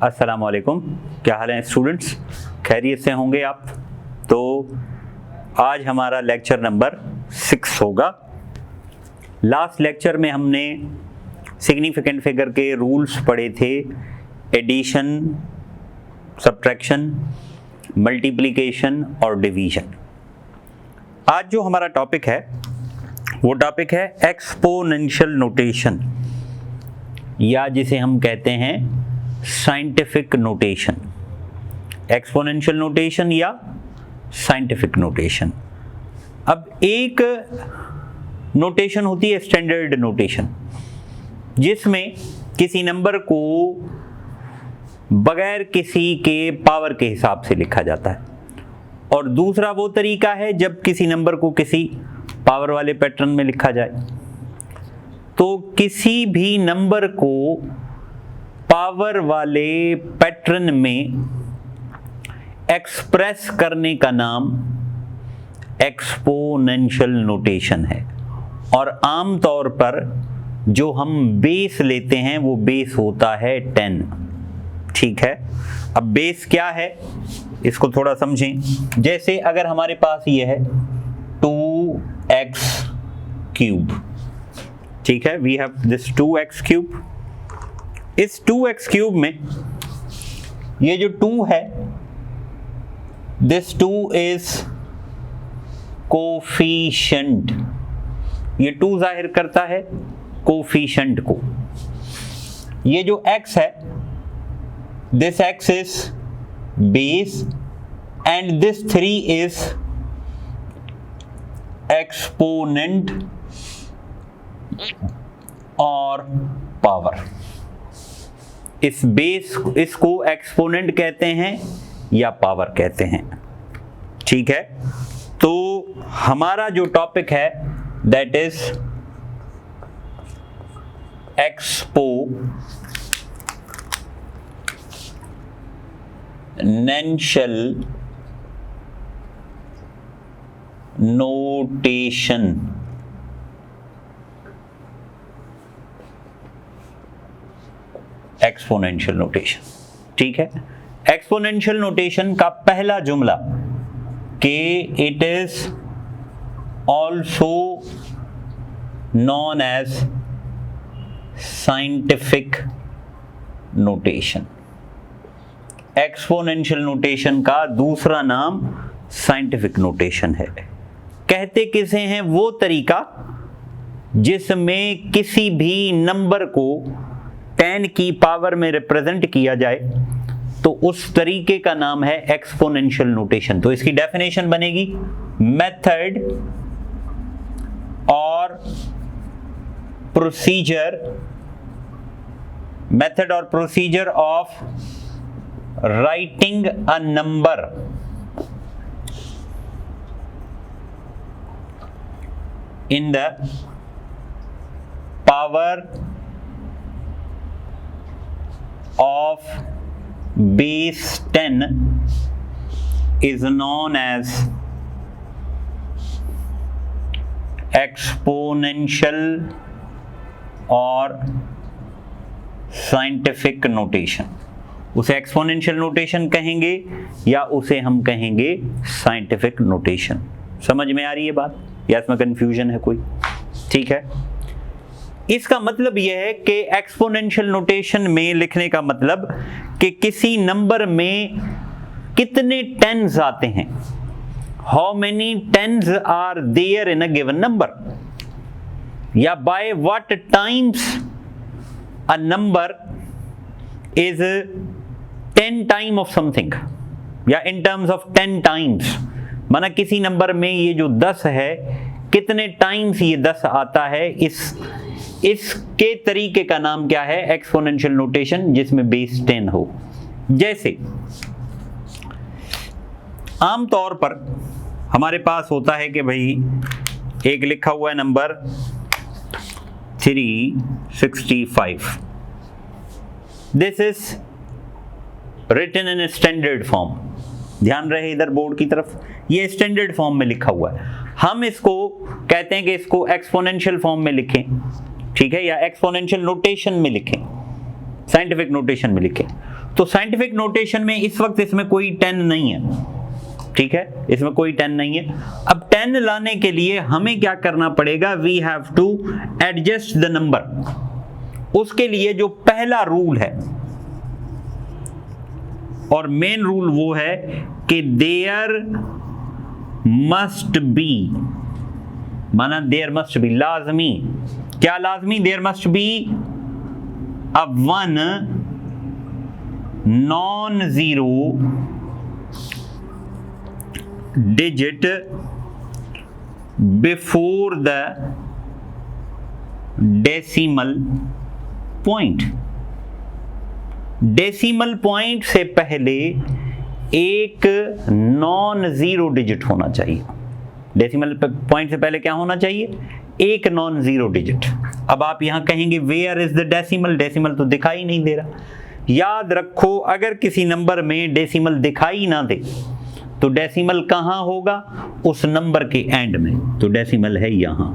अस्सलाम वालेकुम। क्या हाल है स्टूडेंट्स? खैरियत से होंगे आप? तो आज हमारा लेक्चर नंबर 6 होगा। लास्ट लेक्चर में हमने सिग्निफिकेंट फिगर के रूल्स पढ़े थे, एडिशन, सब्ट्रैक्शन, मल्टीप्लिकेशन और डिवीजन। आज जो हमारा टॉपिक है वो टॉपिक है एक्सपोनेंशियल नोटेशन, या जिसे हम कहते हैं साइंटिफिक नोटेशन। एक्सपोनेंशियल नोटेशन या साइंटिफिक नोटेशन। अब एक नोटेशन होती है स्टैंडर्ड नोटेशन, जिसमें किसी नंबर को बगैर किसी के पावर के हिसाब से लिखा जाता है, और दूसरा वो तरीका है जब किसी नंबर को किसी पावर वाले पैटर्न में लिखा जाए। तो किसी भी नंबर को पावर वाले पैटर्न में एक्सप्रेस करने का नाम एक्सपोनेंशियल नोटेशन है, और आमतौर पर जो हम बेस लेते हैं वो बेस होता है 10। ठीक है, अब बेस क्या है इसको थोड़ा समझें। जैसे अगर हमारे पास ये है 2x क्यूब, ठीक है, we have this 2x cube. इस 2x क्यूब में ये जो 2 है, दिस 2 इज कोफिशिएंट। ये 2 जाहिर करता है कोफिशिएंट को। ये जो x है, this x is base and this 3 is exponent और पावर। इस बेस इसको एक्सपोनेंट कहते हैं या पावर कहते हैं। ठीक है, तो हमारा जो टॉपिक है that is exponential notation. Exponential notation, ठीक है। एक्सपोनेंशियल नोटेशन का पहला जुमला कि it is also known as scientific notation. Exponential notation का दूसरा नाम साइंटिफिक नोटेशन है। कहते किसे हैं? वो तरीका जिसमें किसी भी नंबर को 10 की पावर में रिप्रेजेंट किया जाए, तो उस तरीके का नाम है एक्सपोनेंशियल नोटेशन। तो इसकी डेफिनेशन बनेगी मेथड और procedure of writing a number in the power of base 10 is known as exponential और scientific notation। उसे एक्सपोनेंशियल नोटेशन कहेंगे या उसे हम कहेंगे साइंटिफिक नोटेशन। समझ में आ रही है बात, या इसमें कंफ्यूजन है कोई? ठीक है, इसका मतलब यह है कि एक्सपोनेंशियल नोटेशन में लिखने का मतलब कि किसी नंबर में कितने टेंस आते हैं, how many tens are there in a given number, या by what times a number is 10 time of something, या इन टर्म्स ऑफ 10 टाइम्स। माना किसी नंबर में ये जो 10 है, कितने टाइम्स ये 10 आता है, इसके तरीके का नाम क्या है? एक्सपोनेंशियल नोटेशन, जिसमें बेस 10 हो। जैसे आमतौर पर हमारे पास होता है कि भाई एक लिखा हुआ है number 365। This is written in standard form. ध्यान रहे इधर बोर्ड की तरफ, ये स्टैंडर्ड फॉर्म में लिखा हुआ है। हम इसको कहते हैं कि इसको एक्सपोनेंशियल फॉर्म में लिखें, ठीक है, या एक्सपोनेंशियल नोटेशन में लिखें, साइंटिफिक नोटेशन में लिखें। तो साइंटिफिक नोटेशन में इस वक्त इसमें कोई 10 नहीं है, ठीक है, इसमें कोई 10 नहीं है। अब 10 लाने के लिए हमें क्या करना पड़ेगा, we have to adjust the number. उसके लिए जो पहला रूल है और मेन रूल वो है कि देयर मस्ट बी, माना देयर मस्ट बी, लाजमी, क्या लाजमी, there must be a one non zero digit before the decimal point। Decimal point से पहले एक नॉन जीरो डिजिट होना चाहिए। डेसिमल पॉइंट से पहले क्या होना चाहिए, एक नॉन जीरो डिजिट। अब आप यहां कहेंगे where is the decimal, decimal तो दिखाई नहीं दे रहा। याद रखो अगर किसी नंबर में डेसिमल दिखाई ना दे तो डेसिमल कहां होगा, उस नंबर के एंड में, तो डेसिमल है यहां।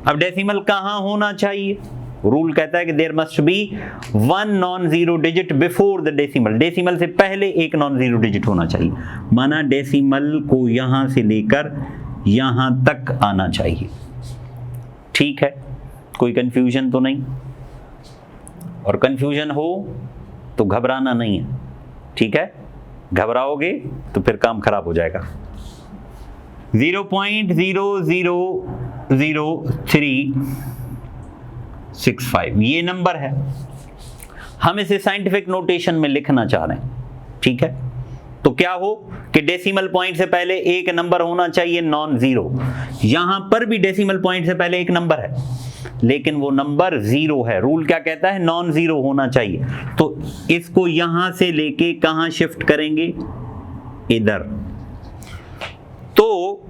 अब डेसिमल कहां होना चाहिए, रूल कहता है कि there must be one non zero digit before the decimal, decimal से पहले एक नॉन जीरो डिजिट होना चाहिए। माना डेसिमल को यहां से लेकर यहां तक आना चाहिए, ठीक है, कोई कंफ्यूजन तो नहीं, और कंफ्यूजन हो तो घबराना नहीं है, ठीक है, घबराओगे तो फिर काम खराब हो जाएगा। 0.0000365 ये नंबर है, हम इसे साइंटिफिक नोटेशन में लिखना चाह रहे हैं, ठीक है। तो क्या हो कि डेसिमल पॉइंट से पहले एक नंबर होना चाहिए नॉन जीरो। यहां पर भी डेसिमल पॉइंट से पहले एक नंबर है, लेकिन वो नंबर जीरो है। रूल क्या कहता है, नॉन जीरो होना चाहिए। तो इसको यहां से लेके कहां शिफ्ट करेंगे, इधर। तो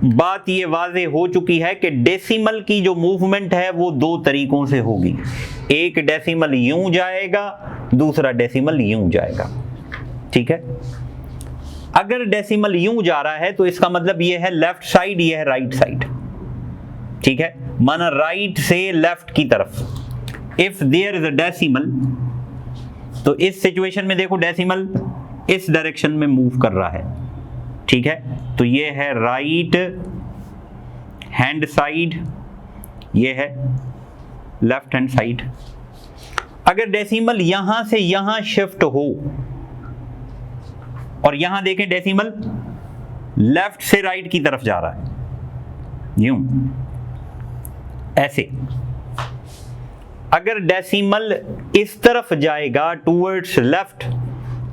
बात ये वाज़ेह हो चुकी है कि डेसिमल की जो मूवमेंट है वो दो तरीकों से होगी, एक डेसिमल यूं जाएगा, दूसरा डेसिमल यूं जाएगा, ठीक है। अगर डेसिमल यूं जा रहा है तो इसका मतलब ये है लेफ्ट साइड, ये है राइट साइड, ठीक है, माना राइट से लेफ्ट की तरफ। If there is a decimal, तो इस सिचुएशन में देखो डेसिमल इस डायरेक्शन में मूव कर रहा है, ठीक है, तो ये है राइट हैंड साइड, ये है लेफ्ट हैंड साइड। अगर डेसिमल यहां से यहां शिफ्ट हो और यहां देखें डेसिमल लेफ्ट से राइट की तरफ जा रहा है, यूं ऐसे, अगर डेसिमल इस तरफ जाएगा टूवर्ड्स लेफ्ट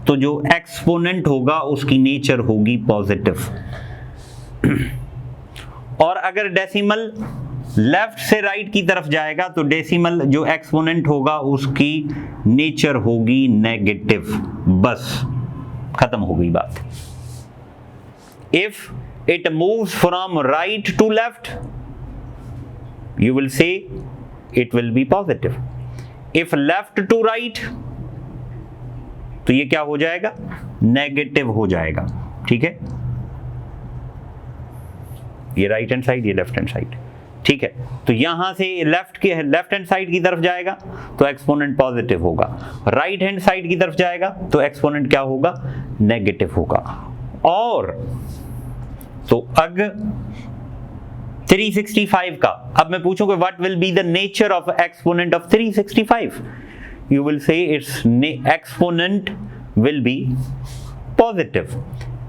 तो जो एक्सपोनेंट होगा उसकी नेचर होगी पॉजिटिव, और अगर डेसिमल लेफ्ट से राइट की तरफ जाएगा तो डेसिमल जो एक्सपोनेंट होगा उसकी नेचर होगी नेगेटिव। बस खत्म हो गई बात। If it moves from right to left you will say it will be positive. If left to right तो ये क्या हो जाएगा, नेगेटिव हो जाएगा, ठीक है। ये राइट हैंड साइड, ये लेफ्ट हैंड साइड, ठीक है। तो यहां से लेफ्ट हैंड साइड की तरफ जाएगा तो एक्सपोनेंट पॉजिटिव होगा, राइट हैंड साइड की तरफ जाएगा तो एक्सपोनेंट क्या होगा, नेगेटिव होगा। और तो अगर 365 का, अब मैं पूछूंगा what will be the nature of exponent of 365, you will say its exponent will be positive.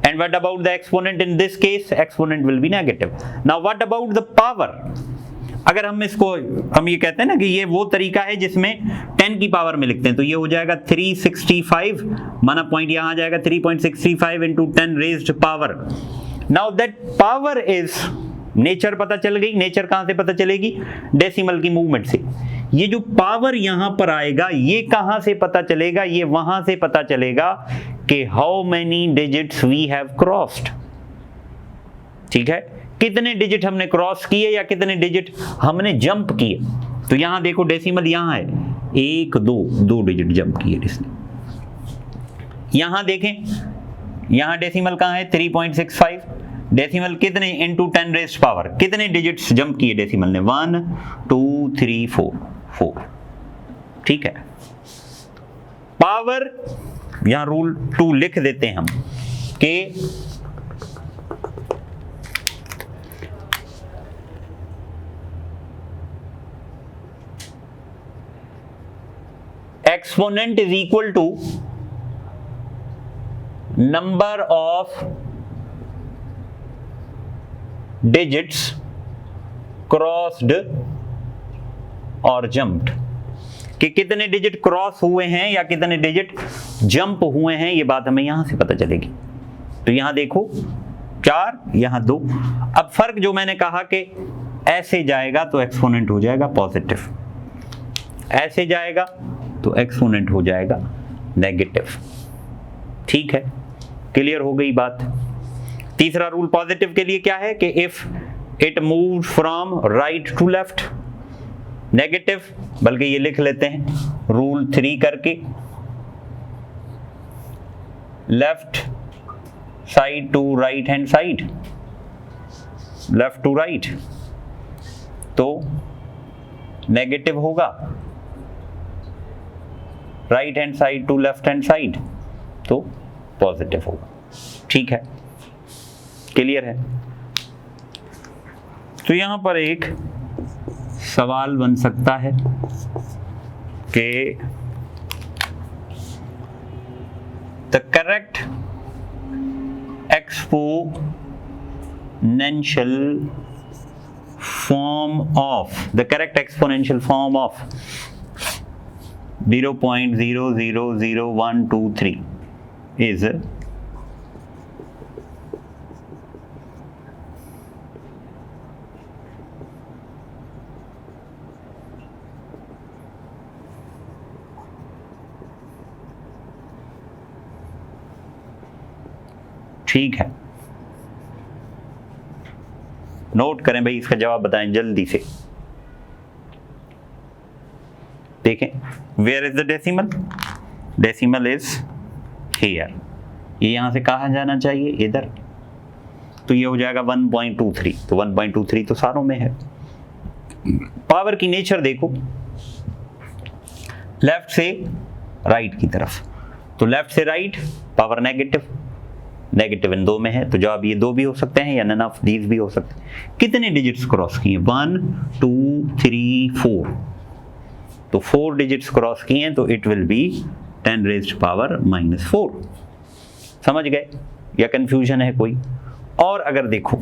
And what about the exponent in this case? Exponent will be negative. Now what about the power? अगर हम ये कहते हैं ना कि ये वो तरीका है जिसमें 10 की पावर में लिखते हैं, तो ये हो जाएगा 365, माना पॉइंट यहां आ जाएगा 3.65 into 10 raised power. Now that power is, nature पता चल गई। नेचर कहां से पता चलेगी, डेसिमल की मूवमेंट से। ये जो पावर यहां पर आएगा ये कहां से पता चलेगा, ये वहां से पता चलेगा कि how many digits we have crossed, ठीक है, कितने डिजिट हमने क्रॉस किए या कितने डिजिट हमने जंप किए। तो यहां देखो डेसिमल यहां है 1 2 डिजिट जंप किए इसने। यहां देखें, यहां डेसिमल कहां है 3.65, डेसिमल कितने इनटू 10 रेज़्ड पावर, कितने डिजिट्स जंप किए डेसिमल ने, 1 2 3 4, ठीक है। पावर, यहां रूल 2 लिख देते हैं हम कि exponent is equal to number of digits crossed और जंप्ड, कि कितने डिजिट क्रॉस हुए हैं या कितने डिजिट जंप हुए हैं, ये बात हमें यहां से पता चलेगी। तो यहां देखो 4, यहां 2। अब फर्क जो मैंने कहा कि ऐसे जाएगा तो एक्सपोनेंट हो जाएगा पॉजिटिव, ऐसे जाएगा तो एक्सपोनेंट हो जाएगा नेगेटिव। ठीक है, क्लियर हो गई बात। तीसरा रूल पॉजिटिव के लिए क्या है कि if it move from right to left, negative, बल्कि ये लिख लेते हैं रूल 3 करके, left side to right hand side, left to right तो नेगेटिव होगा, right hand side to left hand side तो पॉजिटिव होगा। ठीक है, क्लियर है। तो यहां पर एक सवाल बन सकता है कि the correct exponential form of 0.000123 is ठीक है। नोट करें भाई, इसका जवाब बताएं जल्दी से। देखें, where is the decimal? Decimal is here. ये यहां से कहाँ जाना चाहिए? इधर। तो ये हो जाएगा 1.23। तो 1.23 तो सारों में है। पावर की नेचर देखो, लेफ्ट से राइट की तरफ, तो लेफ्ट से राइट पावर नेगेटिव, नेगेटिव इन 2 में है, तो जवाब ये 2 भी हो सकते हैं या नन ऑफ दीज भी हो सकते हैं। कितने डिजिट्स क्रॉस किए? 1 2 3 4। तो 4 डिजिट्स क्रॉस किए हैं, तो it will be 10 raised power -4। समझ गए या कंफ्यूजन है कोई? और अगर देखो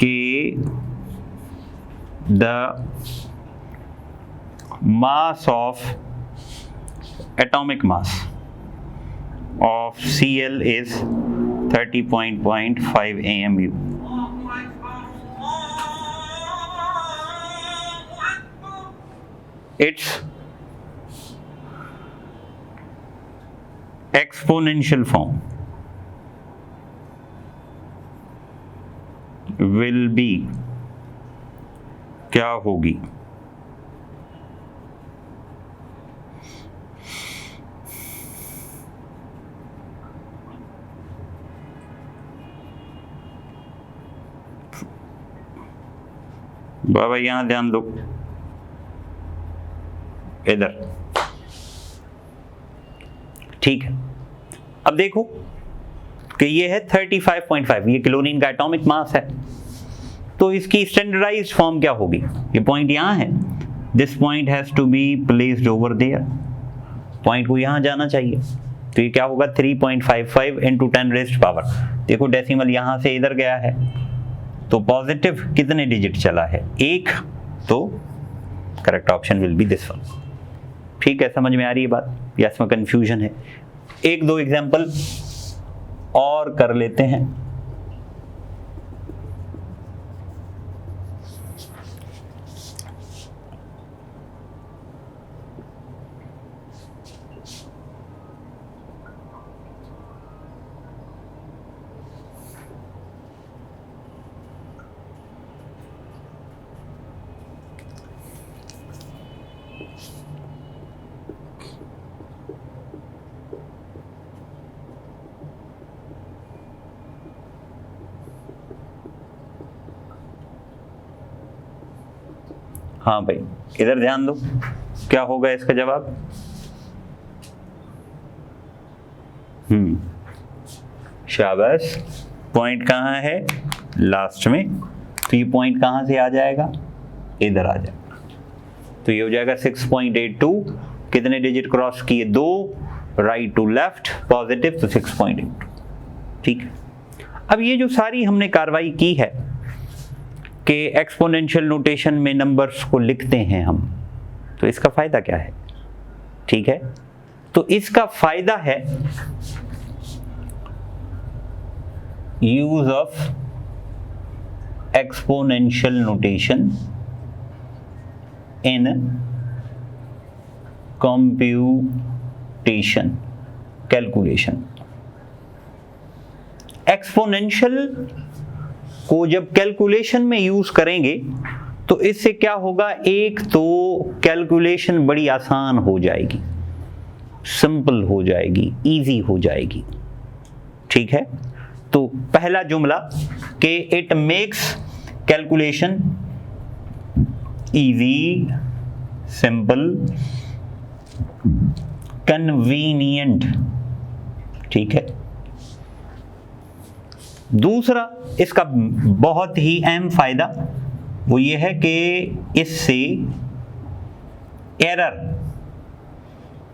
कि the mass of atomic mass of Cl is 30.5 AMU. Its exponential form will be क्या होगी? बाबा यहां ध्यान दो, इधर। ठीक है, अब देखो कि ये है 35.5, ये क्लोरीन का एटॉमिक मास है, तो इसकी स्टैंडर्डाइज्ड फॉर्म क्या होगी? ये पॉइंट यहां है, this point has to be placed over there, point को यहां जाना चाहिए। तो ये क्या होगा? 3.55 इंटू 10 रेज्ड पावर। देखो डेसिमल यहां से इधर गया है, तो पॉजिटिव कितने डिजिट चला है? 1। तो correct option will be this one. ठीक है, समझ में आ रही है बात या इसमें कंफ्यूजन है? 1-2 एग्जांपल और कर लेते हैं। हाँ भाई, इधर ध्यान दो, क्या होगा इसका जवाब? शाबाश। पॉइंट कहाँ है? लास्ट में। तो ये पॉइंट कहाँ से आ जाएगा? इधर आ जाएगा। तो ये हो जाएगा 6.82। कितने डिजिट क्रॉस किए? 2, राइट टू लेफ्ट पॉजिटिव, तो 6.82। ठीक है। अब ये जो सारी हमने कार्रवाई की है कि एक्सपोनेंशियल नोटेशन में नंबर्स को लिखते हैं हम, तो इसका फायदा क्या है? ठीक है, तो इसका फायदा है use of exponential notation in computation, calculation. Exponential को जब कैलकुलेशन में यूज करेंगे तो इससे क्या होगा? एक तो कैलकुलेशन बड़ी आसान हो जाएगी, सिंपल हो जाएगी, इजी हो जाएगी। ठीक है, तो पहला जुमला कि it makes calculation easy, simple, convenient. ठीक है। दूसरा इसका बहुत ही अहम फायदा वो ये है कि इससे एरर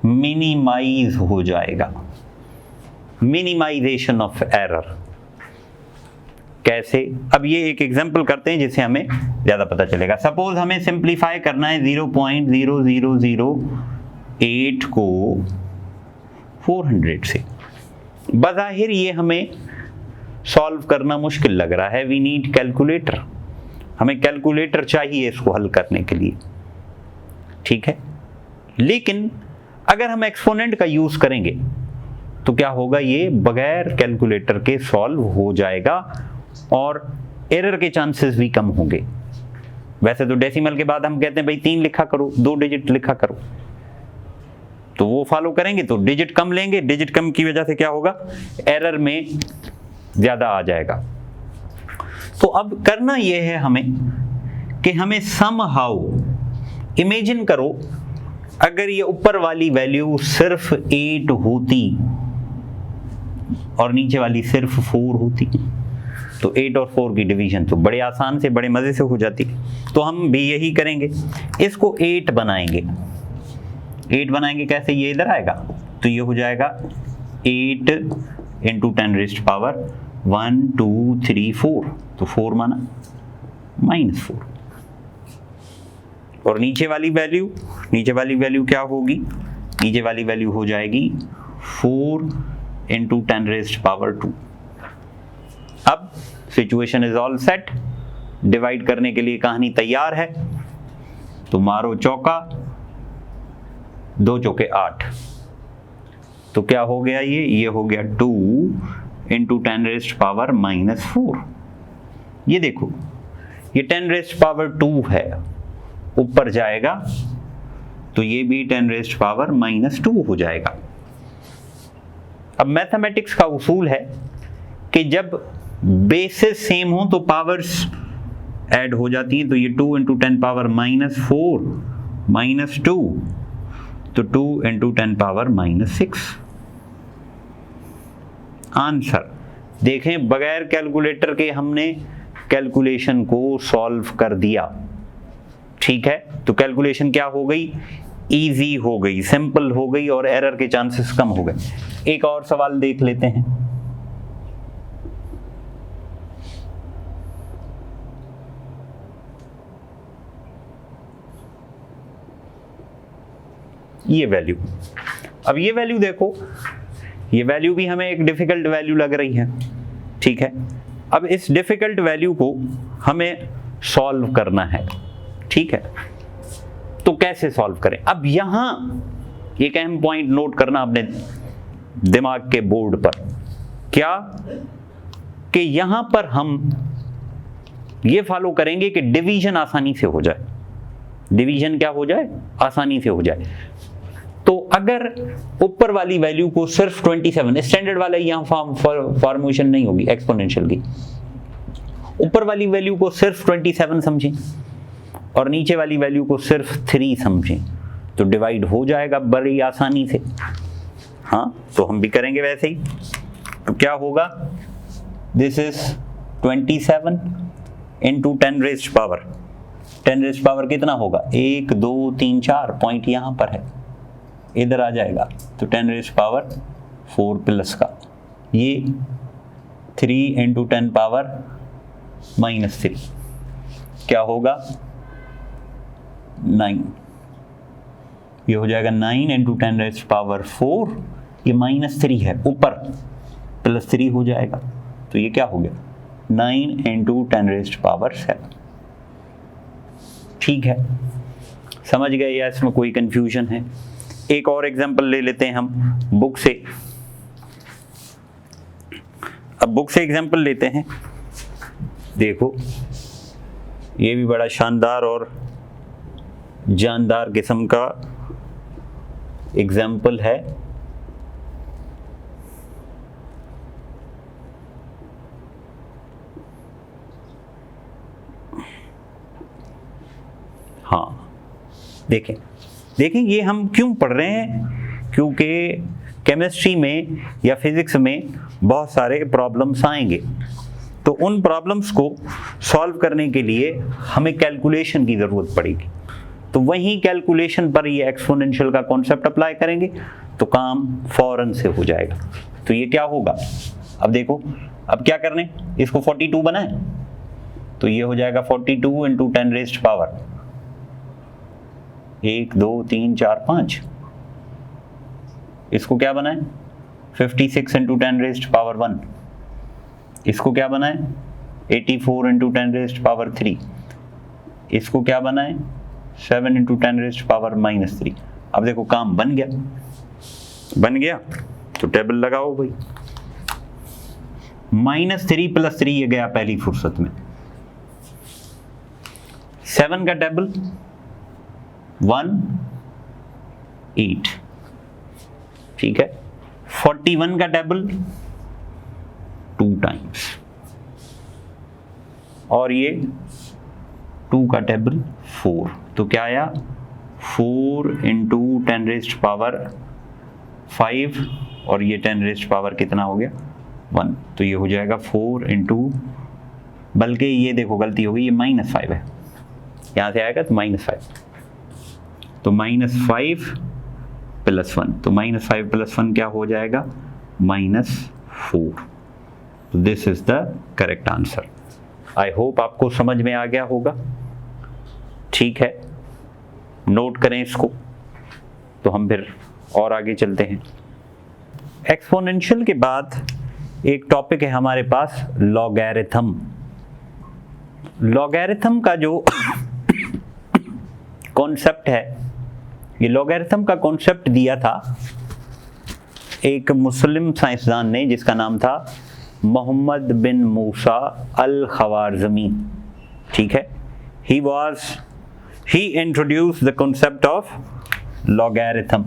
मिनिमाइज हो जाएगा। मिनिमाइजेशन ऑफ एरर कैसे? अब ये एक एग्जांपल करते हैं जिससे हमें ज्यादा पता चलेगा। सपोज हमें सिंप्लीफाई करना है 0.0008 को 400 से। बज़ाहिर ये हमें सॉल्व करना मुश्किल लग रहा है। वी नीड कैलकुलेटर, हमें कैलकुलेटर चाहिए इसको हल करने के लिए। ठीक है, लेकिन अगर हम एक्सपोनेंट का यूज करेंगे तो क्या होगा? ये बगैर कैलकुलेटर के सॉल्व हो जाएगा और एरर के चांसेस भी कम होंगे। वैसे तो डेसिमल के बाद हम कहते हैं भाई 3 लिखा करो, 2 डिजिट लिखा करो, तो वो फॉलो करेंगे तो डिजिट कम लेंगे। डिजिट कम की वजह से क्या होगा? एरर में ज्यादा आ जाएगा। तो अब करना यह है हमें कि हमें समहाउ इमेजिन करो अगर ये ऊपर वाली वैल्यू सिर्फ 8 होती और नीचे वाली सिर्फ 4 होती, तो 8 और 4 की डिवीजन तो बड़े आसान से, बड़े मजे से हो जाती। तो हम भी यही करेंगे, इसको 8 बनाएंगे। 8 बनाएंगे कैसे? ये इधर आएगा, तो ये हो जाएगा 8 इंटू 10 रेज़्ड पावर 1 2 3 4, तो 4 माना -4। और नीचे वाली वैल्यू क्या होगी? नीचे वाली वैल्यू हो जाएगी 4 इंटू 10 रेज़्ड पावर 2। अब situation is all set, divide करने के लिए कहानी तैयार है। तो मारो चौका, 2 चौके 8, तो क्या हो गया? ये हो गया 2 इंटू 10 रेज़्ड पावर -4। ये देखो, ये 10 रेज़्ड पावर 2 है, ऊपर जाएगा तो ये भी 10 रेज़्ड पावर -2 हो जाएगा। अब मैथमेटिक्स का उसूल है कि जब बेसिस सेम हो तो पावर्स ऐड हो जाती हैं। तो ये 2 इंटू 10 पावर -4 -2, तो 2 इंटू 10 पावर -6। आंसर देखें, बगैर कैलकुलेटर के हमने कैलकुलेशन को सॉल्व कर दिया। ठीक है, तो कैलकुलेशन क्या हो गई? इजी हो गई, सिंपल हो गई और एरर के चांसेस कम हो गए। एक और सवाल देख लेते हैं। ये वैल्यू, अब ये वैल्यू देखो, ये वैल्यू भी हमें एक डिफिकल्ट वैल्यू लग रही है। ठीक है, अब इस डिफिकल्ट वैल्यू को हमें सॉल्व करना है। ठीक है, तो कैसे सॉल्व करें? अब यहां एक अहम पॉइंट नोट करना अपने दिमाग के बोर्ड पर, क्या कि यहां पर हम ये फॉलो करेंगे कि डिवीजन आसानी से हो जाए। डिवीजन क्या हो जाए? आसानी से हो जाए। तो अगर ऊपर वाली वैल्यू को सिर्फ 27, स्टैंडर्ड वाला यहां फॉर्मेशन नहीं होगी एक्सपोनेंशियल की, ऊपर वाली वैल्यू को सिर्फ 27 समझें और नीचे वाली वैल्यू को सिर्फ 3 समझें, तो डिवाइड हो जाएगा बड़ी आसानी से। हाँ, तो हम भी करेंगे वैसे ही। तो क्या होगा, this is 27 into 10 raised power, 10 raised power कितना होगा, 1 2 3 4 पॉइंट यहाँ पर है, इधर आ जाएगा तो 10 रेज्ड पावर 4 प्लस का ये 3 इंटू 10 पावर -3 क्या होगा 9, ये हो जाएगा 9 इंटू 10 रेज्ड पावर 4, ये -3 है ऊपर, +3 हो जाएगा तो ये क्या हो गया 9 इंटू 10 रेज्ड पावर 7। ठीक है, समझ गए या इसमें कोई कंफ्यूजन है? एक और एग्जांपल ले लेते हैं हम बुक से। अब बुक से एग्जांपल लेते हैं, देखो ये भी बड़ा शानदार और जानदार किस्म का एग्जाम्पल है। हाँ देखें ये हम क्यों पढ़ रहे हैं, क्योंकि केमिस्ट्री में या फिजिक्स में बहुत सारे प्रॉब्लम्स आएंगे, तो उन प्रॉब्लम्स को सॉल्व करने के लिए हमें कैलकुलेशन की ज़रूरत पड़ेगी। तो वहीं कैलकुलेशन पर ये एक्सपोनेंशियल का कॉन्सेप्ट अप्लाई करेंगे तो काम फौरन से हो जाएगा। तो ये क्या होगा, अब देखो अब क्या करने, इसको 42 बनाएं तो ये हो जाएगा 42 इंटू 10 रेज्ड पावर 1 2 3 4 5। इसको क्या बनाएं 56 इंटू 10 रेज्ड पावर 1। इसको क्या बनाएं 84 इंटू 10 रेज्ड पावर 3। इसको क्या बनाएं 7 इंटू 10 रेज्ड पावर -3। अब देखो काम बन गया तो टेबल लगाओ भाई, -3 + 3 ये गया पहली फुर्सत में, 7 का टेबल 1 8, ठीक है, 41 का टेबल 2 टाइम्स, और ये 2 का टेबल 4, तो क्या आया 4 इंटू 10 रेज्ड पावर 5, और ये 10 रेज्ड पावर कितना हो गया 1, तो ये हो जाएगा 4 इंटू, बल्कि ये देखो गलती हो गई, ये -5 है, यहाँ से आएगा तो -5, तो -5 + 1, तो -5 + 1 क्या हो जाएगा -4। तो this is the correct answer. I hope आपको समझ में आ गया होगा। ठीक है, नोट करें इसको, तो हम फिर और आगे चलते हैं। एक्सपोनेंशियल के बाद एक टॉपिक है हमारे पास लॉगैरिथम। लॉगैरिथम का जो कॉन्सेप्ट है, ये लॉगैरिथम का कॉन्सेप्ट दिया था एक मुस्लिम साइंसदान ने जिसका नाम था मोहम्मद बिन मूसा अल खवारज़मी। ठीक है, he introduced the concept of logarithm।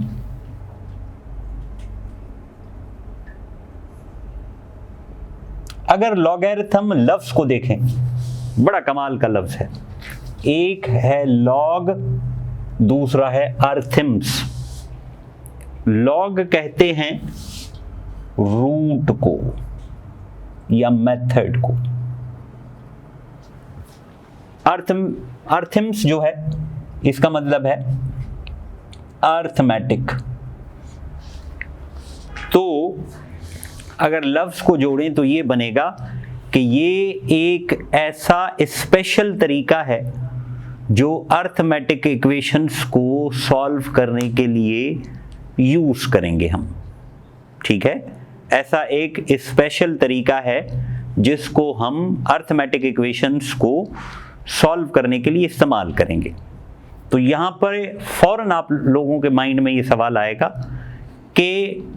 अगर लॉगैरिथम लफ्ज को देखें, बड़ा कमाल का लफ्ज है, एक है लॉग, दूसरा है अर्थम्स। लॉग कहते हैं रूट को या मेथड को, अर्थम्स जो है इसका मतलब है अर्थमेटिक। तो अगर लफ्ज को जोड़ें तो ये बनेगा कि ये एक ऐसा स्पेशल तरीका है जो अर्थमेटिक इक्वेशंस को सॉल्व करने के लिए यूज करेंगे हम। ठीक है, ऐसा एक स्पेशल तरीका है जिसको हम अर्थमेटिक इक्वेशंस को सॉल्व करने के लिए इस्तेमाल करेंगे। तो यहाँ पर फौरन आप लोगों के माइंड में ये सवाल आएगा कि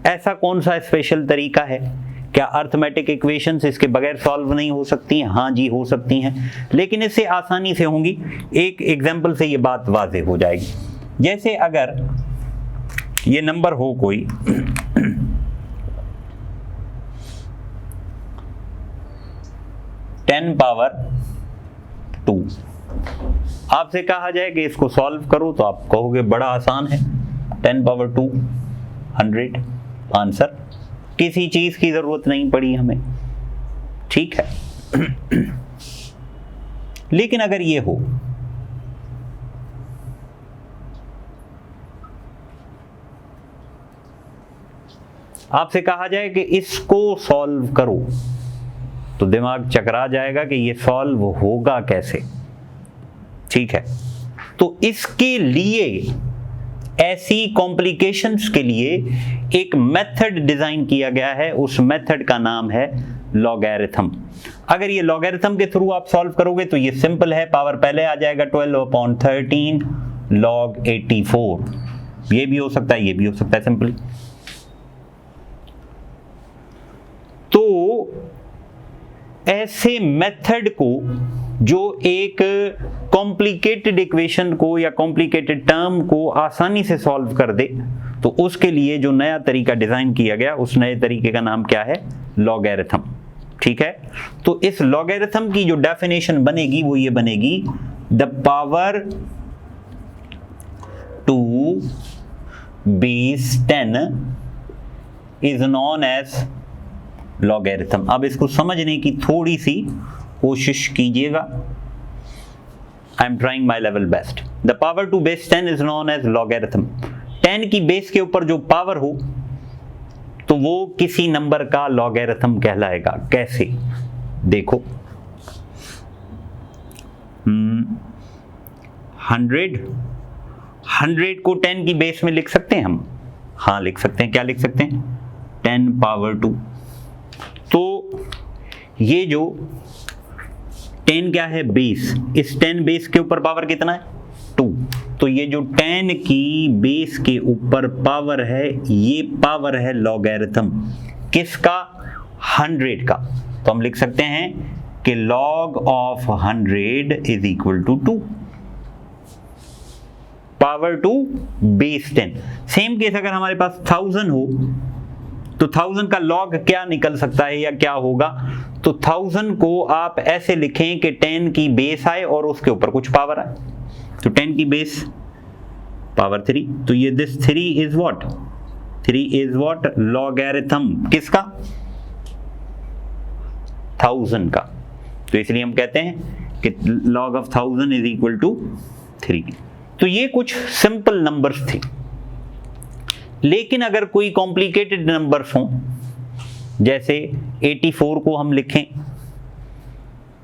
ऐसा कौन सा स्पेशल तरीका है, क्या अर्थमेटिक इक्वेशंस इसके बगैर सॉल्व नहीं हो सकती हैं? हाँ जी, हो सकती हैं, लेकिन इससे आसानी से होंगी। एक एग्जाम्पल से ये बात वाज़ेह हो जाएगी। जैसे अगर ये नंबर हो कोई 10 पावर 2, आपसे कहा जाए कि इसको सॉल्व करो, तो आप कहोगे बड़ा आसान है, 10 पावर 2 100। आंसर किसी चीज की जरूरत नहीं पड़ी हमें, ठीक है। लेकिन अगर ये हो, आपसे कहा जाए कि इसको सॉल्व करो, तो दिमाग चकरा जाएगा कि ये सॉल्व होगा कैसे, ठीक है। तो इसके लिए, ऐसी कॉम्प्लिकेशंस के लिए एक मेथड डिजाइन किया गया है, उस मेथड का नाम है लॉगरिथम। अगर ये लॉगरिथम के थ्रू आप सॉल्व करोगे तो ये सिंपल है, पावर पहले आ जाएगा 12/13 log 84, ये भी हो सकता है, ये भी हो सकता है सिंपली। तो ऐसे मेथड को जो एक कॉम्प्लिकेटेड इक्वेशन को या कॉम्प्लिकेटेड टर्म को आसानी से सॉल्व कर दे, तो उसके लिए जो नया तरीका डिजाइन किया गया, उस नए तरीके का नाम क्या है? लॉगरिथम, ठीक है। तो इस लॉगरिथम की जो डेफिनेशन बनेगी वो ये बनेगी, the power to base 10 is known as logarithm. अब इसको समझने की थोड़ी सी कोशिश कीजिएगा। I am trying my level best. The power to base 10 is known as logarithm. 10 की बेस के ऊपर जो पावर हो तो वो किसी नंबर का लॉगरिथम कहलाएगा। कैसे? देखो, 100 को 10 की बेस में लिख सकते हैं हम? हाँ लिख सकते हैं। क्या लिख सकते हैं? 10 पावर 2। तो ये जो 10 क्या है? बेस। इस 10 बेस के ऊपर पावर कितना है? 2। तो ये जो 10 की बेस के ऊपर पावर है, ये पावर है लॉगरिथम किसका? 100 का। तो हम लिख सकते हैं कि log of 100 is equal to 2 power to base 10। Same case अगर हमारे पास 1000 हो तो 1000 का log क्या निकल सकता है या क्या होगा? तो 1000 को आप ऐसे लिखें कि 10 की बेस आए और उसके ऊपर कुछ पावर आए। तो 10 की बेस पावर 3। तो ये this 3 is what? 3 is what? Logarithm किसका? 1000 का। तो इसलिए हम कहते हैं कि log of 1000 is equal to 3। तो ये कुछ सिंपल नंबर्स थे। लेकिन अगर कोई कॉम्प्लिकेटेड नंबर्स हों, जैसे 84 को हम लिखें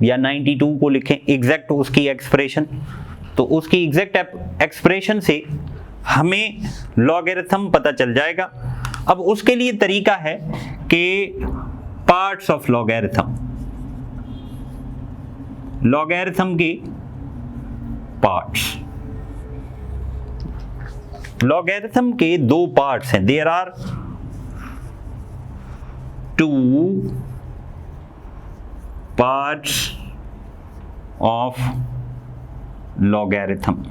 या 92 को लिखें, एग्जैक्ट उसकी एक्सप्रेशन, तो उसकी एग्जैक्ट एक्सप्रेशन से हमें लॉगरिथम पता चल जाएगा। अब उसके लिए तरीका है कि पार्ट्स ऑफ लॉगरिथम, लॉगरिथम के पार्ट्स। लॉगरिथम के 2 पार्ट्स हैं। There are 2 parts of logarithm.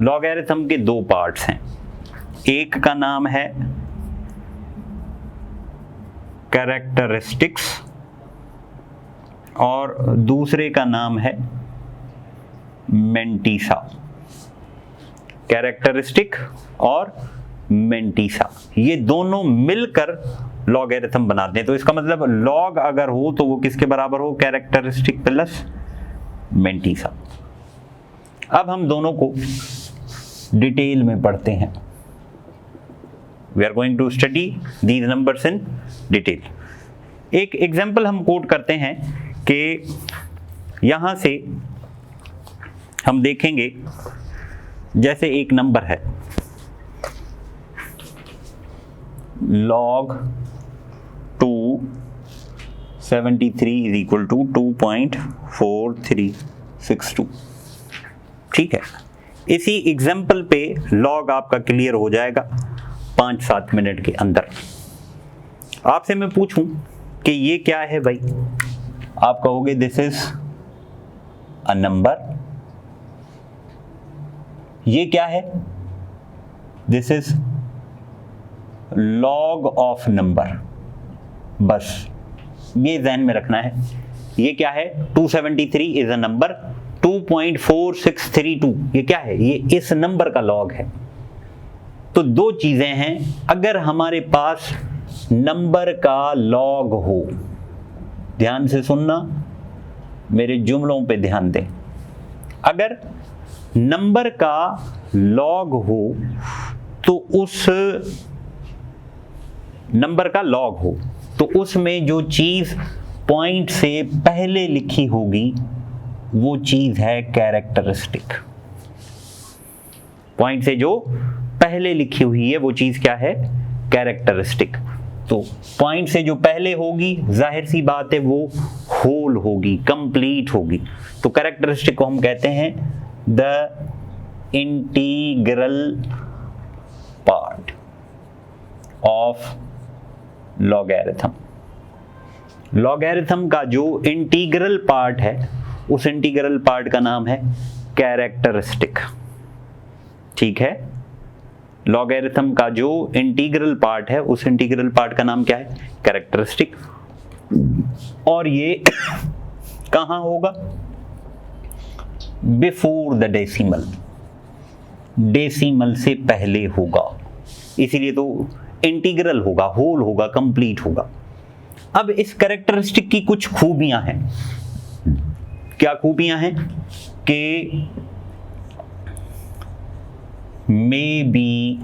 Logarithm के 2 पार्ट्स हैं। एक का नाम है कैरेक्टरिस्टिक्स और दूसरे का नाम है मेंटिसा। कैरेक्टरिस्टिक और मेंटिसा, ये दोनों मिलकर लॉगरिथम बनाते हैं। तो इसका मतलब लॉग अगर हो तो वो किसके बराबर हो? Characteristic plus mantissa. अब हम दोनों को डिटेल में पढ़ते हैं। We are going to study these numbers in detail. एक एग्जाम्पल हम कोट करते हैं कि यहां से हम देखेंगे, जैसे एक नंबर है log 273 इज इक्वल टू 2.4362। ठीक है, इसी एग्जाम्पल पे log आपका क्लियर हो जाएगा 5-7 मिनट के अंदर। आपसे मैं पूछूं कि ये क्या है भाई, आप कहोगे दिस इज अ नंबर। ये क्या है? This is log of number. बस ये ध्यान में रखना है। ये क्या है? 273 इज अ नंबर। 2.4632 ये क्या है? ये इस नंबर का log है। तो 2 चीजें हैं। अगर हमारे पास नंबर का लॉग हो, ध्यान से सुनना, मेरे जुमलों पे ध्यान दें, अगर नंबर का लॉग हो तो उस नंबर का लॉग हो तो उसमें जो चीज पॉइंट से पहले लिखी होगी वो चीज है कैरेक्टरिस्टिक। पॉइंट से जो पहले लिखी हुई है वो चीज क्या है? कैरेक्टरिस्टिक। तो पॉइंट से जो पहले होगी जाहिर सी बात है वो होल होगी, कंप्लीट होगी। तो कैरेक्टरिस्टिक को हम कहते हैं द इंटीग्रल पार्ट ऑफ लॉगैरिथम। लॉगैरिथम का जो इंटीग्रल पार्ट है उस इंटीग्रल पार्ट का नाम है कैरेक्टरिस्टिक। ठीक है, लॉगैरिथम का जो इंटीग्रल पार्ट है उस इंटीग्रल पार्ट का नाम क्या है? कैरेक्टरिस्टिक। और ये कहां होगा? बिफोर द डेसिमल, डेसिमल से पहले होगा, इसीलिए तो इंटीग्रल होगा, होल होगा, कंप्लीट होगा। अब इस कैरेक्टरिस्टिक की कुछ खूबियां हैं। क्या खूबियां हैं? कि मे बी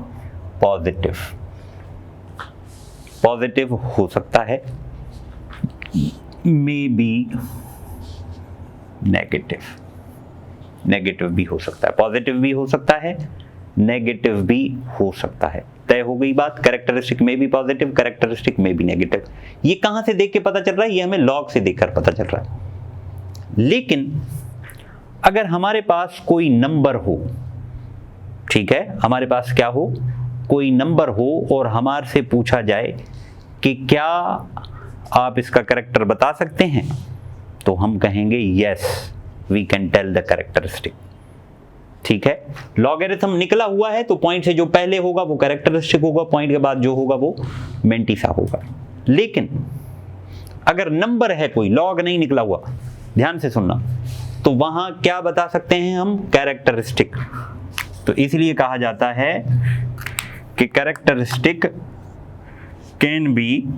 पॉजिटिव, पॉजिटिव हो सकता है, मे बी नेगेटिव, नेगेटिव भी हो सकता है, पॉजिटिव भी हो सकता है, नेगेटिव भी हो सकता है। तय हो गई बात, कैरेक्टरिस्टिक में भी पॉजिटिव, कैरेक्टरिस्टिक में भी नेगेटिव। ये कहां से देख के पता चल रहा है? ये हमें लॉग से देखकर पता चल रहा है। लेकिन अगर हमारे पास कोई नंबर हो, ठीक है, हमारे पास क्या हो? कोई नंबर हो और हमारे से पूछा जाए कि क्या आप इसका कैरेक्टर बता सकते हैं, तो हम कहेंगे yes we can tell the characteristic. ठीक है, लॉगरिथम निकला हुआ है तो पॉइंट से जो पहले होगा वो कैरेक्टरिस्टिक होगा, पॉइंट के बाद जो होगा वो मेंटिसा होगा। लेकिन अगर नंबर है कोई, लॉग नहीं निकला हुआ, ध्यान से सुनना, तो वहां क्या बता सकते हैं हम? कैरेक्टरिस्टिक। तो इसलिए कहा जाता है कि characteristic can be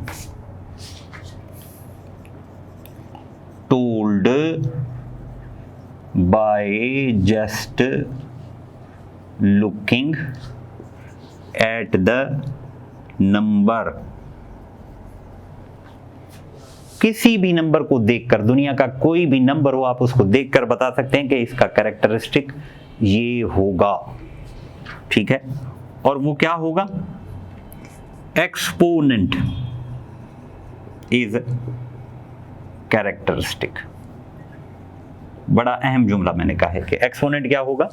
told by just looking at the number। किसी भी नंबर को देखकर, दुनिया का कोई भी नंबर हो, आप उसको देखकर बता सकते हैं कि इसका कैरेक्टरिस्टिक ये होगा। ठीक है, और वो क्या होगा? Exponent is characteristic. बड़ा अहम जुमला मैंने कहा है कि एक्सपोनेंट क्या होगा?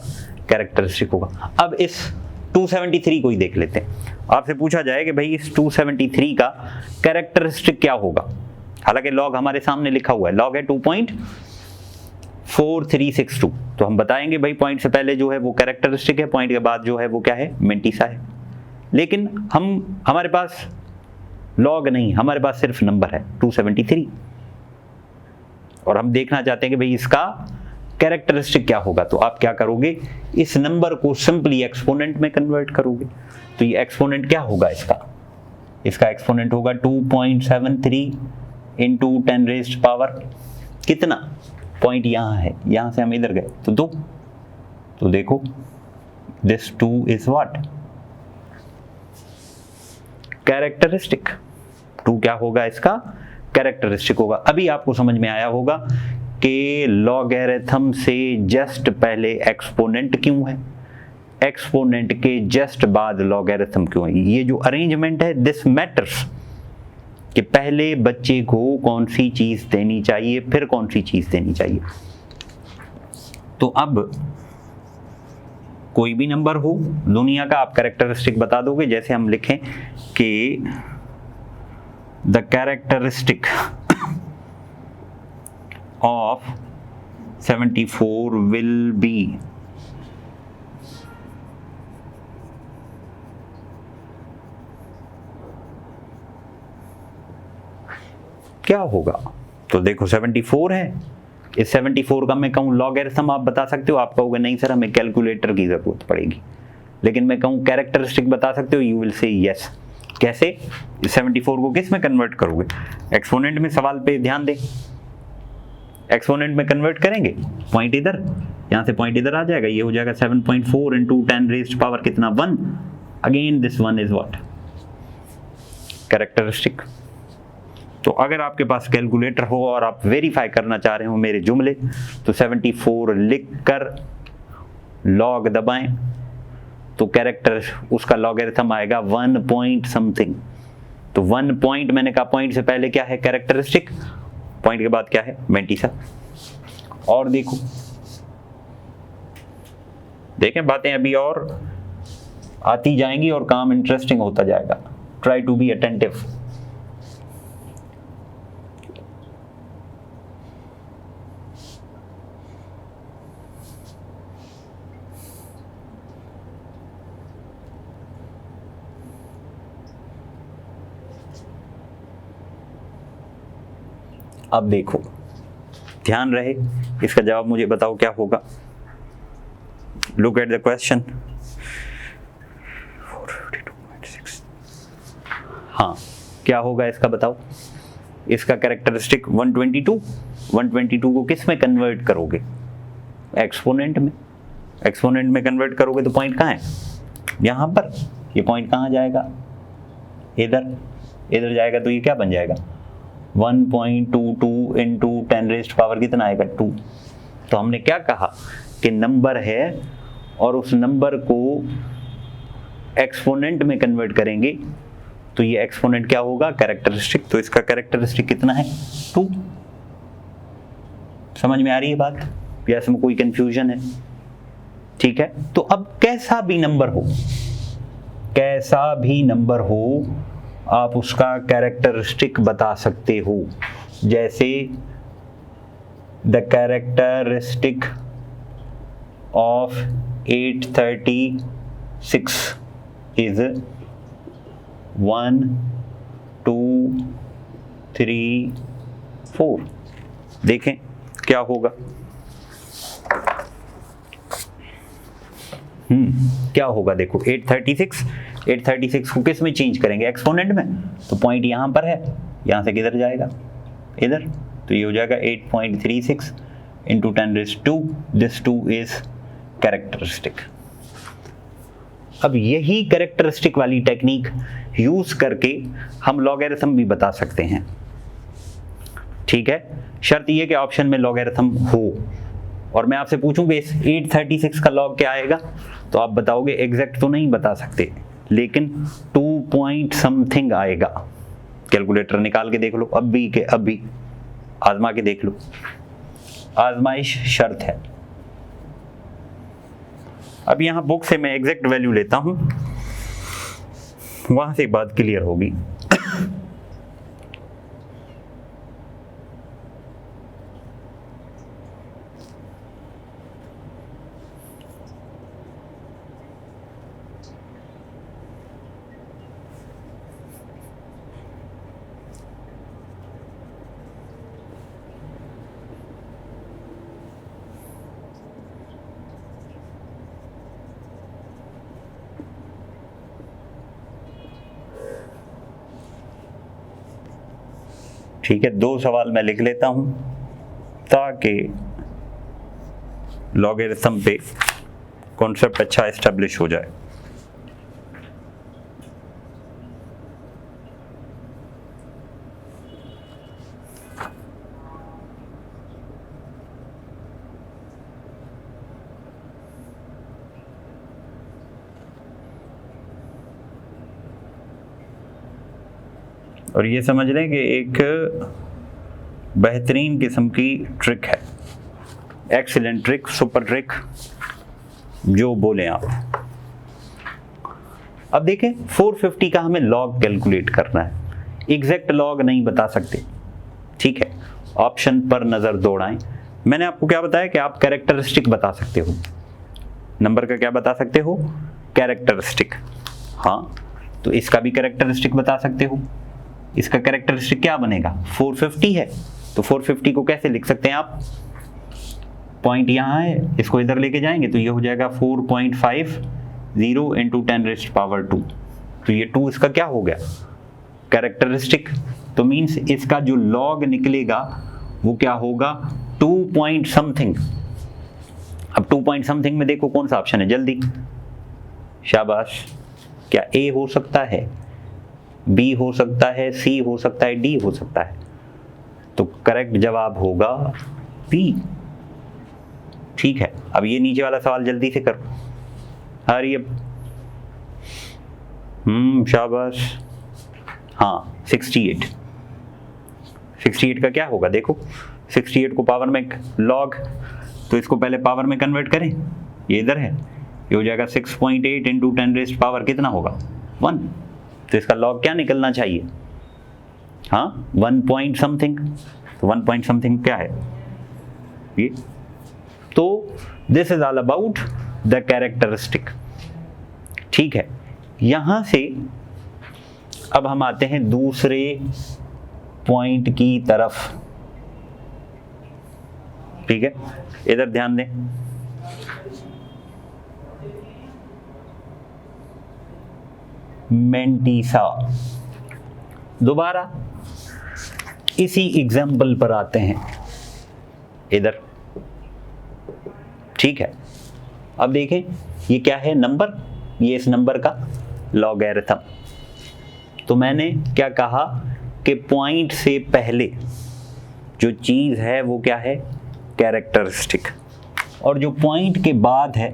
कैरेक्टरिस्टिक होगा। अब इस 273 को ही देख लेते हैं। आपसे पूछा जाए कि भाई इस 273 का कैरेक्टरिस्टिक क्या होगा, हालांकि लॉग हमारे सामने लिखा हुआ है, लॉग है 2.4362, तो हम बताएंगे भाई पॉइंट से पहले जो है वो कैरेक्टरिस्टिक है, पॉइंट के बाद जो है वो क्या है? मेंटिसा है। लेकिन हमारे पास लॉग नहीं, हमारे पास सिर्फ नंबर है 273, और हम देखना चाहते हैं कि भाई इसका कैरेक्टरिस्टिक क्या होगा। तो आप क्या करोगे? इस नंबर को सिंपली एक्सपोनेंट में कन्वर्ट करोगे। तो ये एक्सपोनेंट क्या होगा इसका? इसका एक्सपोनेंट होगा 2.73 इंटू 10 रेज़्ड पावर कितना? पॉइंट यहां है, यहां से हम इधर गए तो 2। तो देखो दिस 2 इज व्हाट? कैरेक्टरिस्टिक। 2 क्या होगा इसका? कैरेक्टरिस्टिक होगा। अभी आपको समझ में आया होगा कि लॉगरिथम से जस्ट पहले एक्सपोनेंट क्यों है, एक्सपोनेंट के जस्ट बाद लॉगरिथम क्यों है। ये जो अरेंजमेंट है दिस मैटर्स, कि पहले बच्चे को कौन सी चीज देनी चाहिए, फिर कौन सी चीज देनी चाहिए। तो अब कोई भी नंबर हो दुनिया का, आप कैरेक्टरिस्टिक बता दोगे। जैसे हम लिखें कि the characteristic of 74 will be क्या होगा? तो देखो 74 है, इस 74 का मैं कहूं लॉगरिथम आप बता सकते हो, आप कहोगे नहीं सर हमें कैलकुलेटर की जरूरत पड़ेगी। लेकिन मैं कहूं कैरेक्टरिस्टिक बता सकते हो, यू विल से यस। कैसे? 74 को किस में कन्वर्ट करोगे? एक्सपोनेंट में, सवाल पे ध्यान दें, एक्सपोनेंट में कन्वर्ट करेंगे, पॉइंट इधर, यहाँ से पॉइंट इधर आ जाएगा, ये हो जाएगा 7.4 इंटू 10 रेज्ड पावर कितना 1। Again this 1 is what? Characteristic. तो अगर आपके पास कैलकुलेटर हो और आप वेरीफाई करना चाह रहे हो मेरे जुमले, तो 74 लिख कर लॉग दबाएं तो कैरेक्टर उसका लॉगरिथम आएगा 1 पॉइंट समथिंग। तो 1 पॉइंट, मैंने कहा पॉइंट से पहले क्या है? कैरेक्टरिस्टिक, पॉइंट के बाद क्या है? मेंटिसा। और देखो, देखें बातें अभी और आती जाएंगी और काम इंटरेस्टिंग होता जाएगा। Try to be attentive. अब देखो, ध्यान रहे, इसका जवाब मुझे बताओ क्या होगा। Look at the question. हाँ, क्या होगा इसका बताओ। इसका कैरेक्टरिस्टिक 122 को किस में कन्वर्ट करोगे? एक्सपोनेंट में। एक्सपोनेंट में कन्वर्ट करोगे तो पॉइंट कहाँ है? यहाँ पर। ये पॉइंट कहाँ जाएगा? इधर। इधर जाएगा तो ये क्या बन जाएगा? 1.22 इंटू 10 रेज्ड पावर कितना आएगा? 2। तो हमने क्या कहा कि नंबर है और उस नंबर को एक्सपोनेंट में कन्वर्ट करेंगे तो ये एक्सपोनेंट क्या होगा? कैरेक्टरिस्टिक। तो इसका कैरेक्टरिस्टिक कितना है? 2। समझ में आ रही है बात या इसमें कोई कंफ्यूजन है? ठीक है। तो अब कैसा भी नंबर हो, कैसा भी नंबर हो, आप उसका कैरेक्टरिस्टिक बता सकते हो। जैसे द कैरेक्टरिस्टिक ऑफ 836 इज 1 2 3 4। देखें क्या होगा। क्या होगा देखो, 836 को किस में चेंज करेंगे? एक्सपोनेंट में। तो पॉइंट यहाँ पर है, यहाँ से किधर जाएगा? इधर। तो ये हो जाएगा 8.36 into 10 raised 2। This 2 is characteristic. अब यही कैरेक्टरिस्टिक वाली टेक्निक यूज करके हम लॉगरिथम भी बता सकते हैं। ठीक है, शर्त ये कि ऑप्शन में लॉगरिथम हो। और मैं आपसे पूछूंगा इस 836 का लॉग क्या आएगा, तो आप बताओगे एग्जैक्ट तो नहीं बता सकते, लेकिन 2 पॉइंट समथिंग आएगा। कैलकुलेटर निकाल के देख लो, अभी के अभी आजमा के देख लो। आजमाइश शर्त है। अब यहां बुक से मैं एग्जैक्ट वैल्यू लेता हूं, वहां से बात क्लियर होगी। ठीक है, 2 सवाल मैं लिख लेता हूं ताकि लॉगरिथम पे कॉन्सेप्ट अच्छा एस्टेब्लिश हो जाए। और ये समझ लें कि एक बेहतरीन किस्म की ट्रिक है, एक्सीलेंट ट्रिक, सुपर ट्रिक, जो बोलें आप। अब देखें 450 का हमें लॉग कैलकुलेट करना है, एग्जैक्ट लॉग नहीं बता सकते। ठीक है, ऑप्शन पर नज़र दौड़ाएं। मैंने आपको क्या बताया कि आप कैरेक्टरिस्टिक बता सकते हो, नंबर का क्या बता सकते हो? कैरेक्टरिस्टिक। हाँ, तो इसका भी कैरेक्टरिस्टिक बता सकते हो। इसका कैरेक्टरिस्टिक क्या बनेगा? 450 है, तो 450 को कैसे लिख सकते हैं आप? पॉइंट यहाँ है, इसको इधर लेके जाएंगे तो ये हो जाएगा 4.50 इंटू 10 रेज़्ड पावर 2। तो ये 2 इसका क्या हो गया, कैरेक्टरिस्टिक। तो मीन्स इसका जो लॉग निकलेगा वो क्या होगा, 2 पॉइंट समथिंग। अब 2 पॉइंट समथिंग में देखो कौन सा ऑप्शन है, जल्दी, शाबाश। क्या ए हो सकता है, बी हो सकता है, सी हो सकता है, डी हो सकता है? तो करेक्ट जवाब होगा बी। ठीक है, अब ये नीचे वाला सवाल जल्दी से करो, हरी अब। शाबाश। हाँ 68 का क्या होगा, देखो 68 को पावर में लॉग, तो इसको पहले पावर में कन्वर्ट करें, ये इधर है, ये हो जाएगा 6.8 इंटू 10 रेज़्ड पावर कितना होगा, 1। तो इसका लॉग क्या निकलना चाहिए, हाँ 1 पॉइंट समथिंग। तो 1 पॉइंट समथिंग क्या है ये। तो this is all about the characteristic. ठीक है, यहां से अब हम आते हैं दूसरे पॉइंट की तरफ। ठीक है, इधर ध्यान दें। मेंटिसा, दोबारा इसी एग्जाम्पल पर आते हैं इधर। ठीक है, अब देखें ये क्या है, नंबर, ये इस नंबर का लॉगरिथम। तो मैंने क्या कहा कि पॉइंट से पहले जो चीज है वो क्या है, कैरेक्टरिस्टिक, और जो पॉइंट के बाद है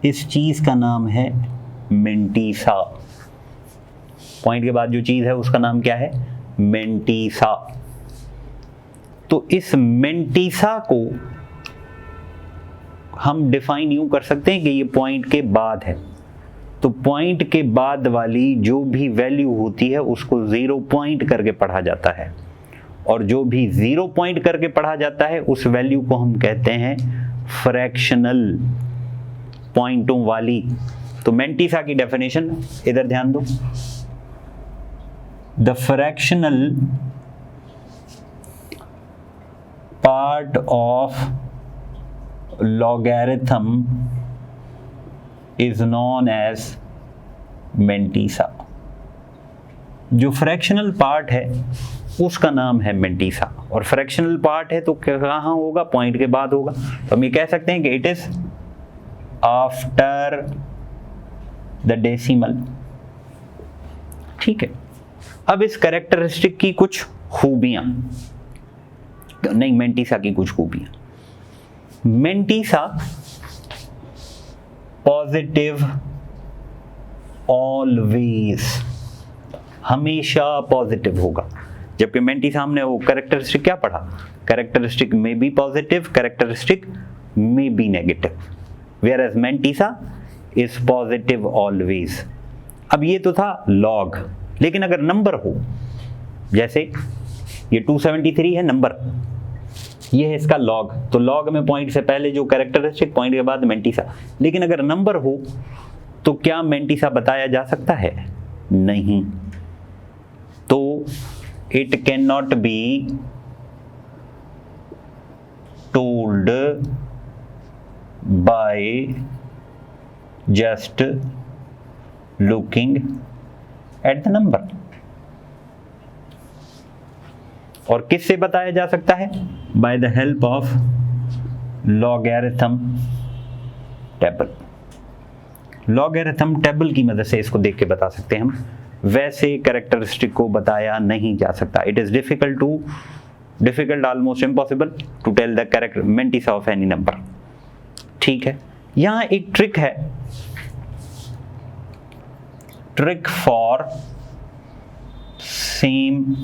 इस चीज का नाम है मेंटिसा। पॉइंट के बाद जो चीज है उसका नाम क्या है, मेंटिसा। तो इस मेंटिसा को हम डिफाइन यूं कर सकते हैं कि ये पॉइंट के बाद है। तो पॉइंट के बाद वाली जो भी वैल्यू होती है उसको 0 पॉइंट करके पढ़ा जाता है, और जो भी 0 पॉइंट करके पढ़ा जाता है उस वैल्यू को हम कहते हैं फ्रैक्शनल, पॉइंटों वाली। तो मेंटिसा की डेफिनेशन इधर ध्यान दो, the fractional part of logarithm is known as mantissa. जो फ्रैक्शनल पार्ट है उसका नाम है मेंटिसा, और फ्रैक्शनल पार्ट है तो कहाँ होगा, पॉइंट के बाद होगा। तो हम ये कह सकते हैं कि it is after the decimal. ठीक है, अब इस कैरेक्टरिस्टिक की कुछ खूबियां, नहीं मेंटिसा की कुछ खूबियां। मेंटिसा पॉजिटिव ऑलवेज, हमेशा पॉजिटिव होगा, जबकि मेंटिसा हमने वो कैरेक्टरिस्टिक क्या पढ़ा, कैरेक्टरिस्टिक में बी पॉजिटिव, कैरेक्टरिस्टिक में be negative, whereas mantissa is positive always. अब ये तो था लॉग, लेकिन अगर नंबर हो, जैसे ये 273 है नंबर, ये है इसका लॉग, तो लॉग में पॉइंट से पहले जो कैरेक्टरिस्टिक, पॉइंट के बाद मेंटिसा। लेकिन अगर नंबर हो तो क्या मेंटिसा बताया जा सकता है, नहीं। तो it can not be told by just looking at the number। और किससे बताया जा सकता है, by the help of logarithm table। logarithm table की मदद से इसको देख के बता सकते हैं हम, वैसे कैरेक्टरिस्टिक को बताया नहीं जा सकता। It is difficult almost impossible to tell the character mantissa of any number। ठीक है, यहां एक ट्रिक है, ट्रिक फॉर सेम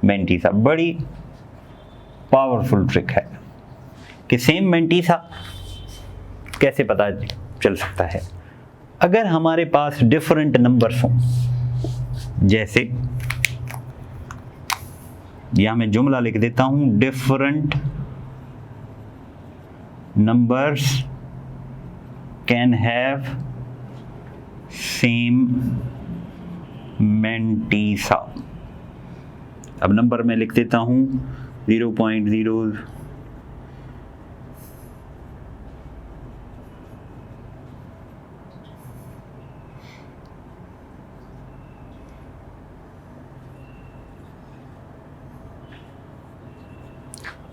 मेंटिसा, बड़ी पावरफुल ट्रिक है कि सेम मेंटिसा कैसे पता चल सकता है। अगर हमारे पास डिफरेंट नंबर्स हों, जैसे यहां मैं जुमला लिख देता हूं, different numbers can have same mantissa. अब नंबर में लिख देता हूं 0.0 0.0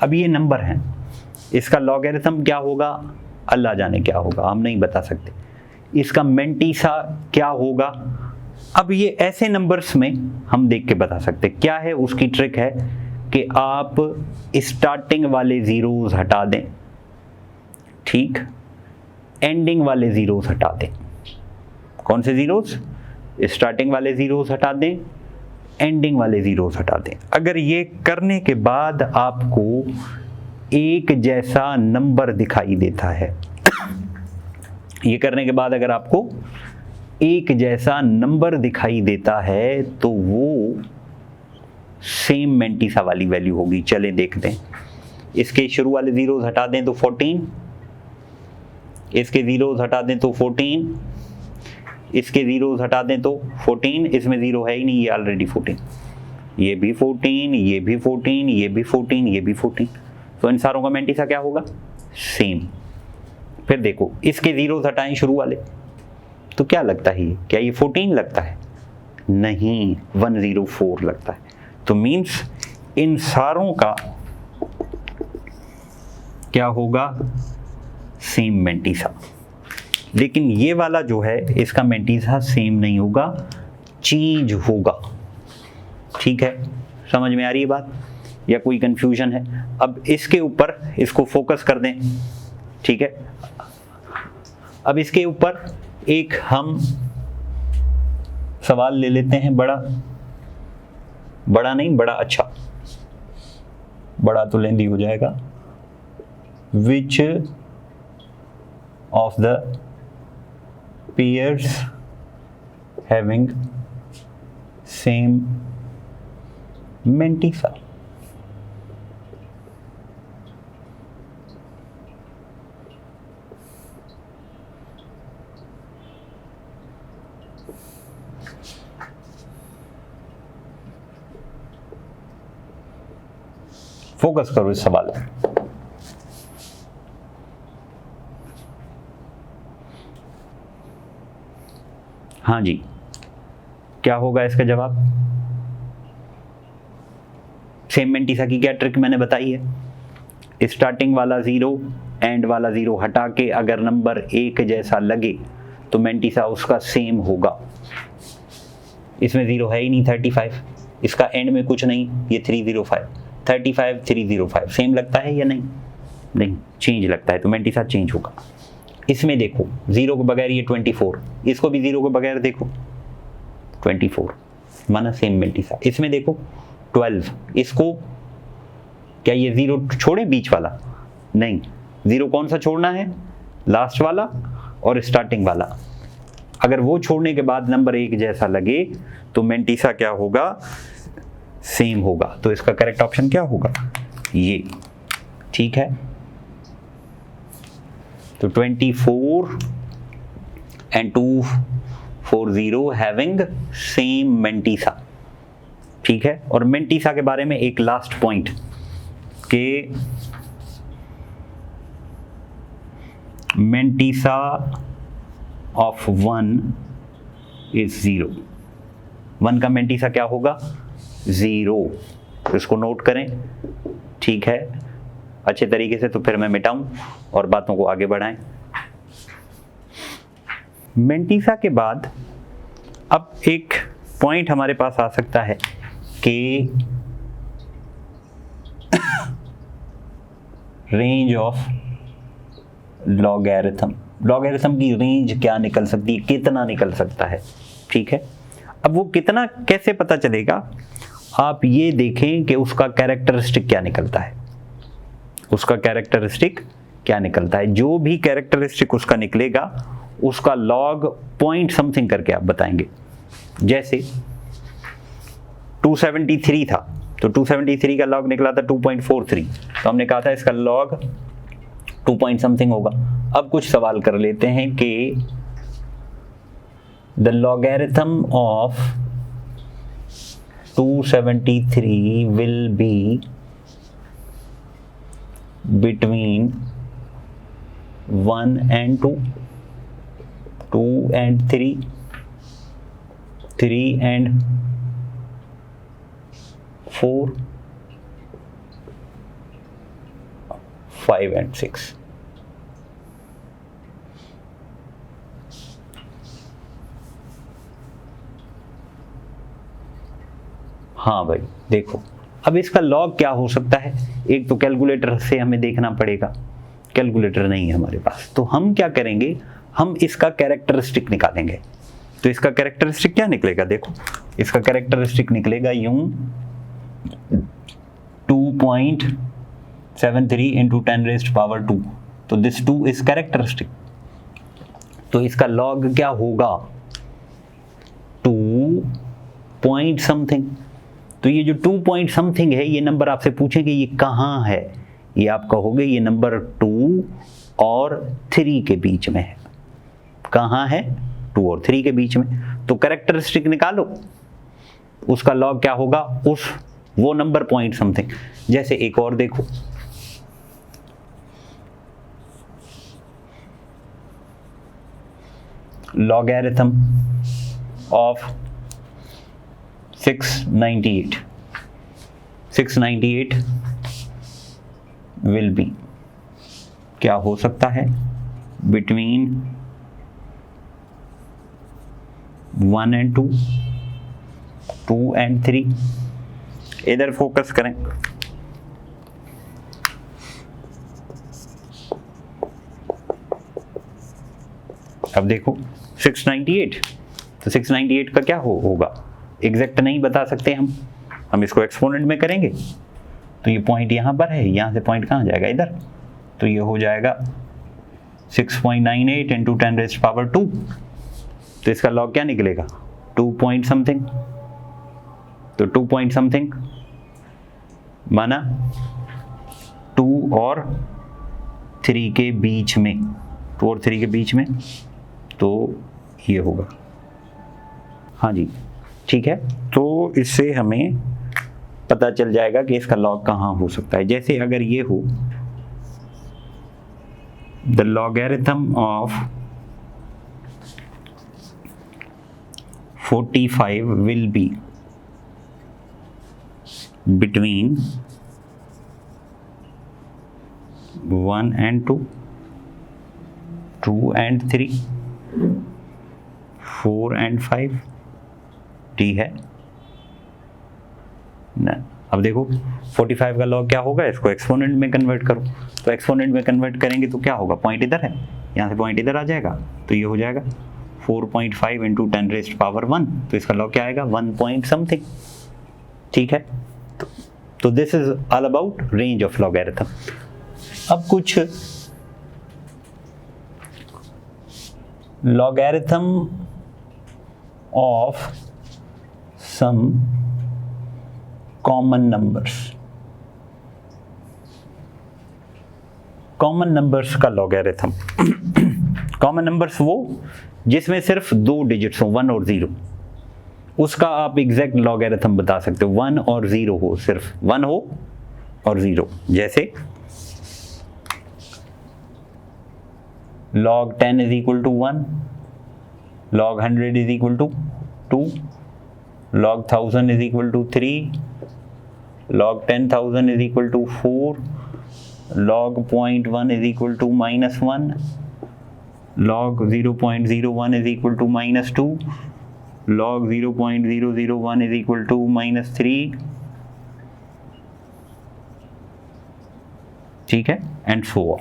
अब ये नंबर हैं, इसका लॉगरिथम क्या होगा अल्लाह जाने क्या होगा, हम नहीं बता सकते। इसका मेंटीसा क्या होगा, अब ये ऐसे नंबर्स में हम देख के बता सकते। क्या है उसकी ट्रिक है कि आप स्टार्टिंग वाले ज़ीरोज़ हटा दें, ठीक, एंडिंग वाले ज़ीरोज़ हटा दें। कौन से ज़ीरोज़? स्टार्टिंग वाले ज़ीरोज़ हटा दें, एंडिंग वाले ज़ीरोज़ हटा दें। अगर ये करने के बाद आपको एक जैसा नंबर दिखाई देता है, ये करने के बाद अगर आपको एक जैसा नंबर दिखाई देता है तो वो सेम मेंटीसा वाली वैल्यू होगी। चलें देखते हैं। इसके शुरू वाले ज़ीरोज़ हटा दें तो 14, इसके ज़ीरोज़ हटा दें तो 14, इसके ज़ीरोज़ हटा दें तो 14, इसमें ज़ीरो है ही नहीं, ये ऑलरेडी 14, ये भी 14, ये भी 14, ये भी 14, ये भी 14, तो इन सारों का मेंटीसा क्या होगा? सेम। फिर देखो इसके ज़ीरोज़ हटाएं शुरू वाले, तो क्या लगता है ये? क्या ये 14 लगता है? नहीं, 104 लगता है। तो मीन्स इन सारों का क्या होगा? Same mantissa. लेकिन ये वाला जो है इसका मेंटीसा सेम नहीं होगा, चेंज होगा। ठीक है, समझ में आ रही है बात या कोई कंफ्यूजन है? अब इसके ऊपर इसको फोकस कर दें, ठीक है। अब इसके ऊपर एक हम सवाल ले लेते हैं, बड़ा नहीं, बड़ा अच्छा, बड़ा तो लेंदी हो जाएगा। Which of the pairs having same mantissa? Focus करो इस सवाल पर। हाँ जी, क्या होगा इसका जवाब? सेम मेंटीसा की क्या ट्रिक मैंने बताई है? स्टार्टिंग वाला ज़ीरो, एंड वाला ज़ीरो हटा के अगर नंबर एक जैसा लगे तो मेंटीसा उसका सेम होगा। इसमें ज़ीरो है ही नहीं 35, इसका एंड में कुछ नहीं, ये 305, 35 305 सेम लगता है या नहीं? नहीं, चेंज लगता है, तो मेंटीसा चेंज होगा। इसमें देखो ज़ीरो के बगैर ये 24, इसको भी ज़ीरो के बगैर देखो 24, माना सेम मेंटीसा। इसमें देखो 12, इसको क्या ये ज़ीरो छोड़े बीच वाला? नहीं, ज़ीरो कौन सा छोड़ना है? लास्ट वाला और स्टार्टिंग वाला। अगर वो छोड़ने के बाद नंबर एक जैसा लगे तो मेंटीसा क्या होगा? सेम होगा। तो इसका करेक्ट ऑप्शन क्या होगा? ये। ठीक है, तो 24 and 240 हैविंग सेम मेंटीसा। ठीक है, और मेंटीसा के बारे में एक लास्ट पॉइंट के मेंटीसा ऑफ 1 इज 0। 1 का मेंटीसा क्या होगा? 0। इसको नोट करें, ठीक है, अच्छे तरीके से। तो फिर मैं मिटाऊं और बातों को आगे बढ़ाएं। मेंटीसा के बाद अब एक पॉइंट हमारे पास आ सकता है कि रेंज ऑफ लॉगरिथम। लॉगरिथम की रेंज क्या निकल सकती है, कितना निकल सकता है? ठीक है, अब वो कितना कैसे पता चलेगा? आप ये देखें कि उसका कैरेक्टरिस्टिक क्या निकलता है। उसका कैरेक्टरिस्टिक क्या निकलता है? जो भी कैरेक्टरिस्टिक उसका निकलेगा उसका लॉग पॉइंट समथिंग करके आप बताएंगे। जैसे 273 था तो 273 का लॉग निकला था 2.43, तो हमने कहा था इसका लॉग 2 पॉइंट समथिंग होगा। अब कुछ सवाल कर लेते हैं कि the logarithm of 273 will be between 1 and 2, 2 and 3, 3 and 4, 5 and 6। हाँ भाई देखो, अब इसका लॉग क्या हो सकता है, एक तो कैलकुलेटर से हमें देखना पड़ेगा, कैलकुलेटर नहीं है हमारे पास, तो हम क्या करेंगे, हम इसका कैरेक्टरिस्टिक निकालेंगे। तो इसका कैरेक्टरिस्टिक क्या निकलेगा, देखो इसका कैरेक्टरिस्टिक निकलेगा यूं 2.73 into 10⁻²। तो दिस 2 इज कैरेक्टरिस्टिक, तो इसका लॉग क्या होगा 2 पॉइंट समथिंग। तो ये जो 2 पॉइंट समथिंग है, ये नंबर आपसे पूछेंगे ये कहाँ है, ये आप कहोगे ये नंबर 2 और 3 के बीच में है। कहाँ है, 2 और 3 के बीच में। तो कैरेक्टरिस्टिक निकालो, उसका लॉग क्या होगा उस वो नंबर पॉइंट समथिंग। जैसे एक और देखो, लॉगरिथम ऑफ 698 विल बी, क्या हो सकता है, बिटवीन 1 and 2, 2 and 3। इधर फोकस करें, अब देखो 698, तो 698 का क्या होगा, एग्जैक्ट नहीं बता सकते हम इसको एक्सपोनेंट में करेंगे। तो ये पॉइंट यहाँ पर है, यहाँ से पॉइंट कहाँ जाएगा, इधर। तो ये हो जाएगा 6.98 into 10⁻²। तो इसका लॉग क्या निकलेगा 2 पॉइंट समथिंग। तो 2 पॉइंट समथिंग माना 2 और 3 के बीच में, 2 और 3 के बीच में, तो ये होगा। हाँ जी ठीक है, तो इससे हमें पता चल जाएगा कि इसका लॉग कहाँ हो सकता है। जैसे अगर ये हो, the logarithm of 45 will be between 1 and 2, 2 and 3, 4 and 5, D है ना। अब देखो 45 का लॉग क्या होगा, इसको एक्सपोनेंट में कन्वर्ट करो। तो एक्सपोनेंट में कन्वर्ट करेंगे तो क्या होगा, पॉइंट इधर है, यहाँ से पॉइंट इधर आ जाएगा, तो ये हो जाएगा 4.5 into 10⁻1। तो इसका लॉग क्या आएगा 1 पॉइंट समथिंग। ठीक है, तो this is all about range of logarithm. अब कुछ logarithm of some common numbers. Common numbers का लॉगरिथम, कॉमन नंबर्स वो जिसमें सिर्फ 2 डिजिट्स हो, 1 और 0, उसका आप एग्जैक्ट लॉगरिथम बता सकते हो। 1 और 0 हो, सिर्फ 1 हो और 0। जैसे log 10 is equal to 1, log 100 is equal to 2, log 1000 is equal to 3, log 10,000 is equal to 4, log 0.1 is equal to -1, log 0.01 is equal to -2, log 0.001 is equal to -3। ठीक है, एंड सो ऑन।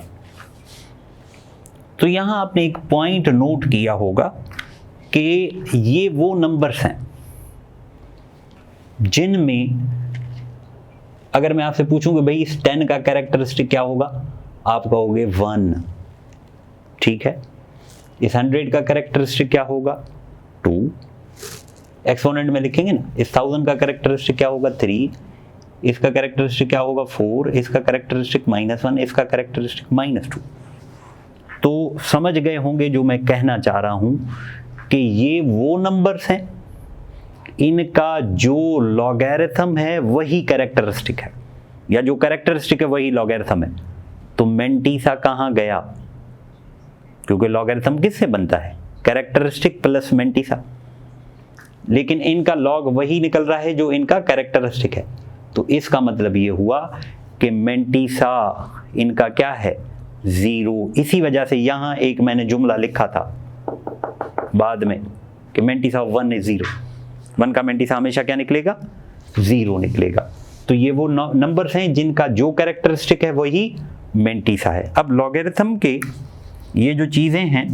तो यहां आपने एक point note किया होगा कि ये वो नंबर्स हैं जिनमें अगर मैं आपसे पूछूं कि भाई इस 10 का कैरेक्टरिस्टिक क्या होगा, आप कहोगे 1। ठीक है, इस 100 का कैरेक्टरिस्टिक क्या होगा 2, एक्सपोनेंट में लिखेंगे ना। इस 1000 का कैरेक्टरिस्टिक क्या होगा 3, इसका कैरेक्टरिस्टिक क्या होगा 4, इसका कैरेक्टरिस्टिक -1, इसका कैरेक्टरिस्टिक -2। तो समझ गए होंगे जो मैं कहना चाह रहा हूं कि ये वो नंबर्स हैं, इनका जो लॉगरिथम है वही कैरेक्टरिस्टिक है, या जो कैरेक्टरिस्टिक है वही लॉगरिथम है। तो मेंटीसा कहाँ गया, क्योंकि लॉगरिथम किससे बनता है, कैरेक्टरिस्टिक प्लस मेंटीसा, लेकिन इनका लॉग वही निकल रहा है जो इनका कैरेक्टरिस्टिक है। तो इसका मतलब ये हुआ कि मेंटिसा इनका क्या है, 0। इसी वजह से यहाँ एक मैंने जुमला लिखा था बाद में कि मेंटिसा 1 इज 0। 1 का मेंटिसा हमेशा क्या निकलेगा, 0 निकलेगा। तो ये वो नंबर्स हैं जिनका जो कैरेक्टरिस्टिक है वही मेंटिसा है। अब लॉगरिथम के ये जो चीज़ें हैं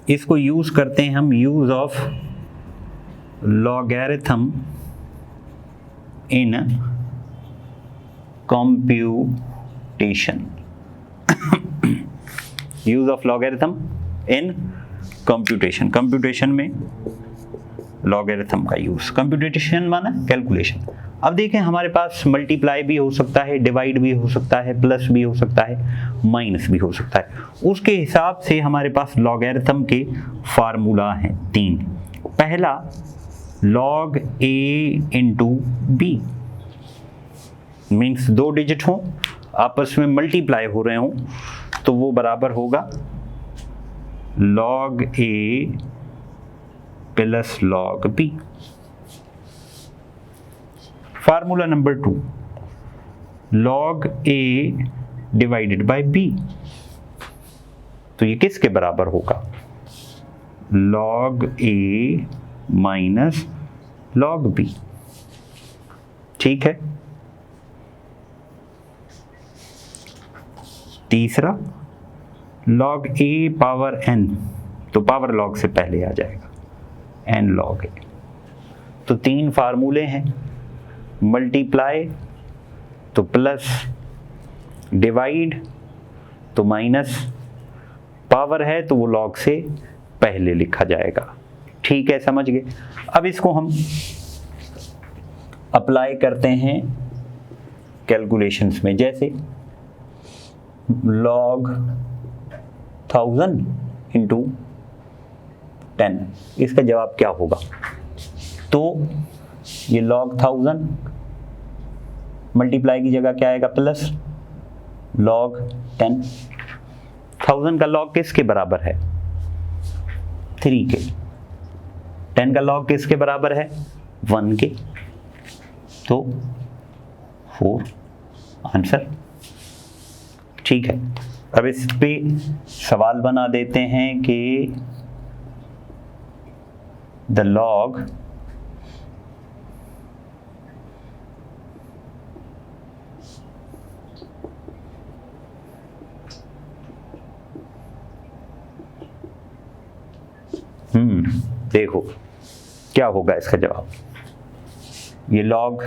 इसको यूज़ करते हैं हम, use of logarithm in computation. Use of logarithm in computation. Computation में लॉगरिथम का यूज़, कंप्यूटेशन माना कैलकुलेशन। अब देखें हमारे पास मल्टीप्लाई भी हो सकता है, डिवाइड भी हो सकता है, प्लस भी हो सकता है, माइनस भी हो सकता है। उसके हिसाब से हमारे पास लॉगरिथम के फार्मूला हैं 3। पहला log a into b, means 2 digit हों आपस में मल्टीप्लाई हो रहे हों तो वो बराबर होगा log a plus log b। Formula number 2 log a divided by b, तो ये किसके बराबर होगा, log a minus log b। ठीक है। तीसरा log a पावर n, तो पावर log से पहले आ जाएगा n log a। तो 3 फार्मूले हैं, मल्टीप्लाई तो प्लस, डिवाइड तो माइनस, पावर है तो वो log से पहले लिखा जाएगा। ठीक है, समझ गए। अब इसको हम अप्लाई करते हैं कैलकुलेशंस में, जैसे log 1000 इंटू 10, इसका जवाब क्या होगा, तो ये log 1000 मल्टीप्लाई की जगह क्या आएगा, प्लस log 10। 1000 का log किसके बराबर है, 3 के। 10 का log किसके बराबर है, 1 के, तो 4 आंसर। ठीक है। अब इस पे सवाल बना देते हैं कि द log देखो क्या होगा इसका जवाब, ये log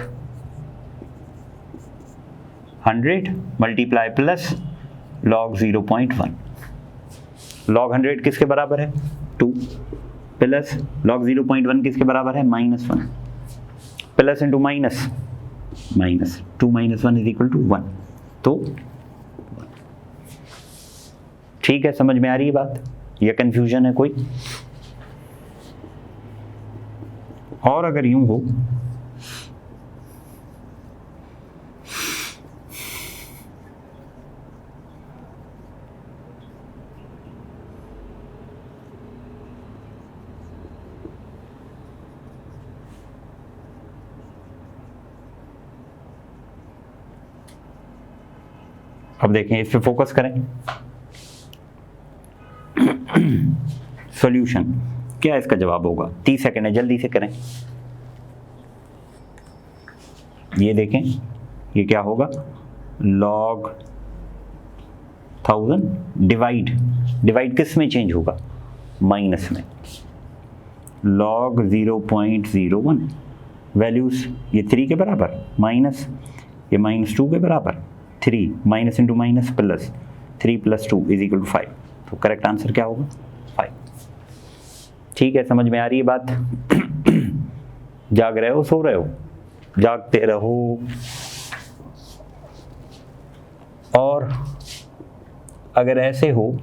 100 multiply plus log 0.1। log 100 किसके बराबर है, 2, प्लस log 0.1 किसके बराबर है, -1, plus into minus, minus 2 - 1 is equal to 1, तो ठीक है। समझ में आ रही है बात या कंफ्यूजन है कोई? और अगर यूं हो अब देखें, इस पे फोकस करें। सॉल्यूशन क्या इसका जवाब होगा, 30 सेकंड है, जल्दी से करें। ये देखें, ये क्या होगा, log 1000 डिवाइड किस में चेंज होगा, माइनस में, log 0.01 वैल्यूज ये 3 के बराबर, माइनस ये -2 के बराबर, 3 minus into minus plus, 3 + 2 is equal to 5। तो करेक्ट आंसर क्या होगा, 5। ठीक है, समझ में आ रही है बात? जाग रहे हो, सो रहे हो, जागते रहो। और अगर ऐसे हो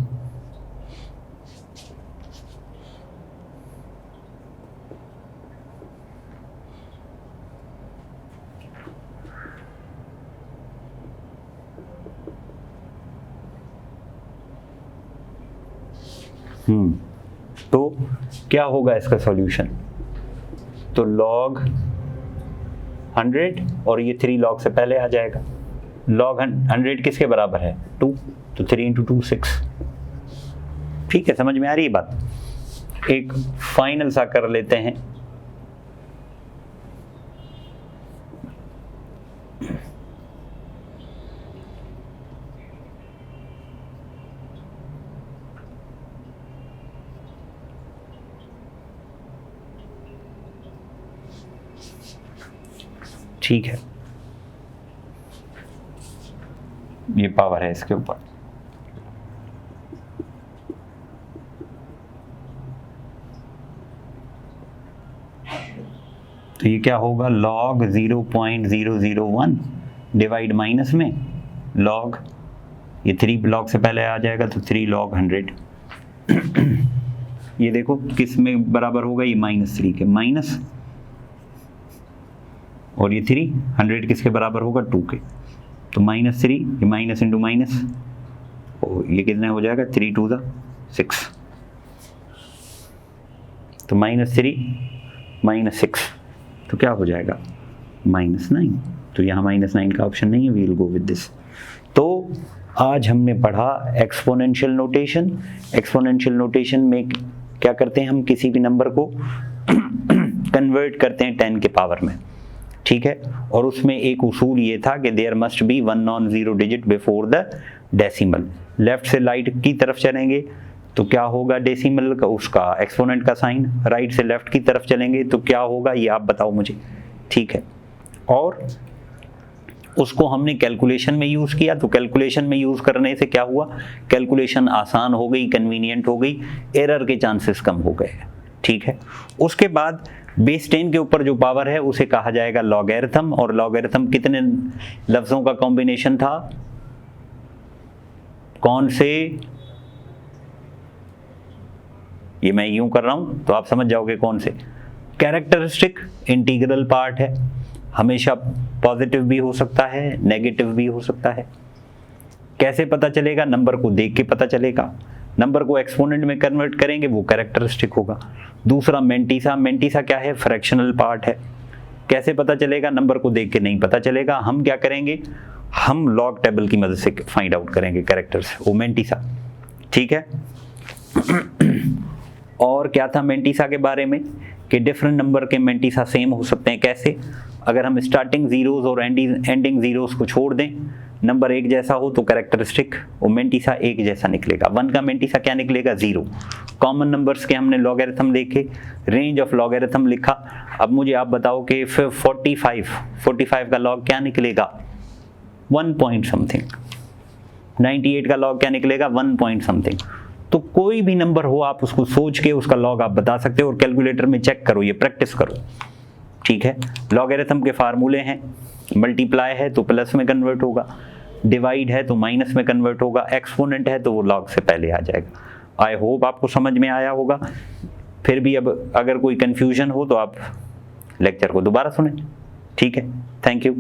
तो क्या होगा इसका सॉल्यूशन, तो log 100 और ये 3 log से पहले आ जाएगा। log 100 किसके बराबर है 2, तो 3 × 2 6। ठीक है, समझ में आ रही है बात। एक फाइनल सा कर लेते हैं। ठीक है, ये पावर है इसके ऊपर। तो ये क्या होगा log 0.001 डिवाइड माइनस में log, ये 3 log से पहले आ जाएगा तो 3 log 100। ये देखो किस में बराबर होगा, ये -3 के माइनस, और ये 3 100 किसके बराबर होगा 2 के, तो -3, ये माइनस इंटू माइनस, और ये कितने हो जाएगा 3 × 2 = 6, तो -3 - 6 तो क्या हो जाएगा -9। तो यहाँ -9 का ऑप्शन नहीं है, we will go with this. तो आज हमने पढ़ा एक्सपोनेंशियल नोटेशन। एक्सपोनेंशियल नोटेशन में क्या करते हैं, हम किसी भी नंबर को कन्वर्ट करते हैं 10 के पावर में। ठीक है, और उसमें एक उसूल ये था कि there must be 1 non zero digit before the decimal. Left से राइट की तरफ चलेंगे तो क्या होगा डेसिमल का, उसका एक्सपोनेंट का साइन, राइट से लेफ्ट की तरफ चलेंगे तो क्या होगा, ये आप बताओ मुझे। ठीक है, और उसको हमने कैलकुलेशन में यूज़ किया, तो कैलकुलेशन में यूज़ करने से क्या हुआ, कैलकुलेशन आसान हो गई, कन्वीनियंट हो गई, एरर के चांसेस कम हो गए। ठीक है, उसके बाद बेस 10 के ऊपर जो पावर है उसे कहा जाएगा लॉगरिथम, और लॉगरिथम कितने लफ्ज़ों का कॉम्बिनेशन था, कौन से, ये मैं यूं कर रहा हूं तो आप समझ जाओगे कौन से। कैरेक्टरिस्टिक इंटीग्रल पार्ट है, हमेशा पॉजिटिव भी हो सकता है, नेगेटिव भी हो सकता है। कैसे पता चलेगा, नंबर को देख के पता चलेगा, नंबर को एक्सपोनेंट में कन्वर्ट करेंगे वो कैरेक्टरिस्टिक होगा। दूसरा मेंटिसा, मेंटिसा क्या है, फ्रैक्शनल पार्ट है। कैसे पता चलेगा, नंबर को देख के नहीं पता चलेगा, हम क्या करेंगे, हम लॉग टेबल की मदद से फाइंड आउट करेंगे कैरेक्टर्स, वो मेंटिसा। ठीक है, और क्या था मेंटिसा के बारे में कि डिफरेंट नंबर के मेंटिसा सेम हो सकते हैं। कैसे, अगर हम स्टार्टिंग जीरोस और एंडिंग जीरोस को छोड़ दें, नंबर एक जैसा हो तो कैरेक्टरिस्टिक वो मेंटिसा एक जैसा निकलेगा। 1 का मेंटिसा क्या निकलेगा 0। कॉमन नंबर्स के हमने लॉगरिथम देखे, रेंज ऑफ लॉगरिथम लिखा। अब मुझे आप बताओ कि 45 का लॉग क्या निकलेगा 1 पॉइंट समथिंग, 98 का लॉग क्या निकलेगा 1 पॉइंट समथिंग। तो कोई भी नंबर हो आप उसको सोच के उसका लॉग आप बता सकते हो, और कैलकुलेटर में चेक करो, ये प्रैक्टिस करो। ठीक है, लॉगरिथम के फार्मूले हैं, मल्टीप्लाई है तो प्लस में कन्वर्ट होगा, डिवाइड है तो माइनस में कन्वर्ट होगा, एक्सपोनेंट है तो वो लॉग से पहले आ जाएगा। आई होप आपको समझ में आया होगा। फिर भी अब अगर कोई कंफ्यूजन हो तो आप लेक्चर को दोबारा सुनें। ठीक है, थैंक यू।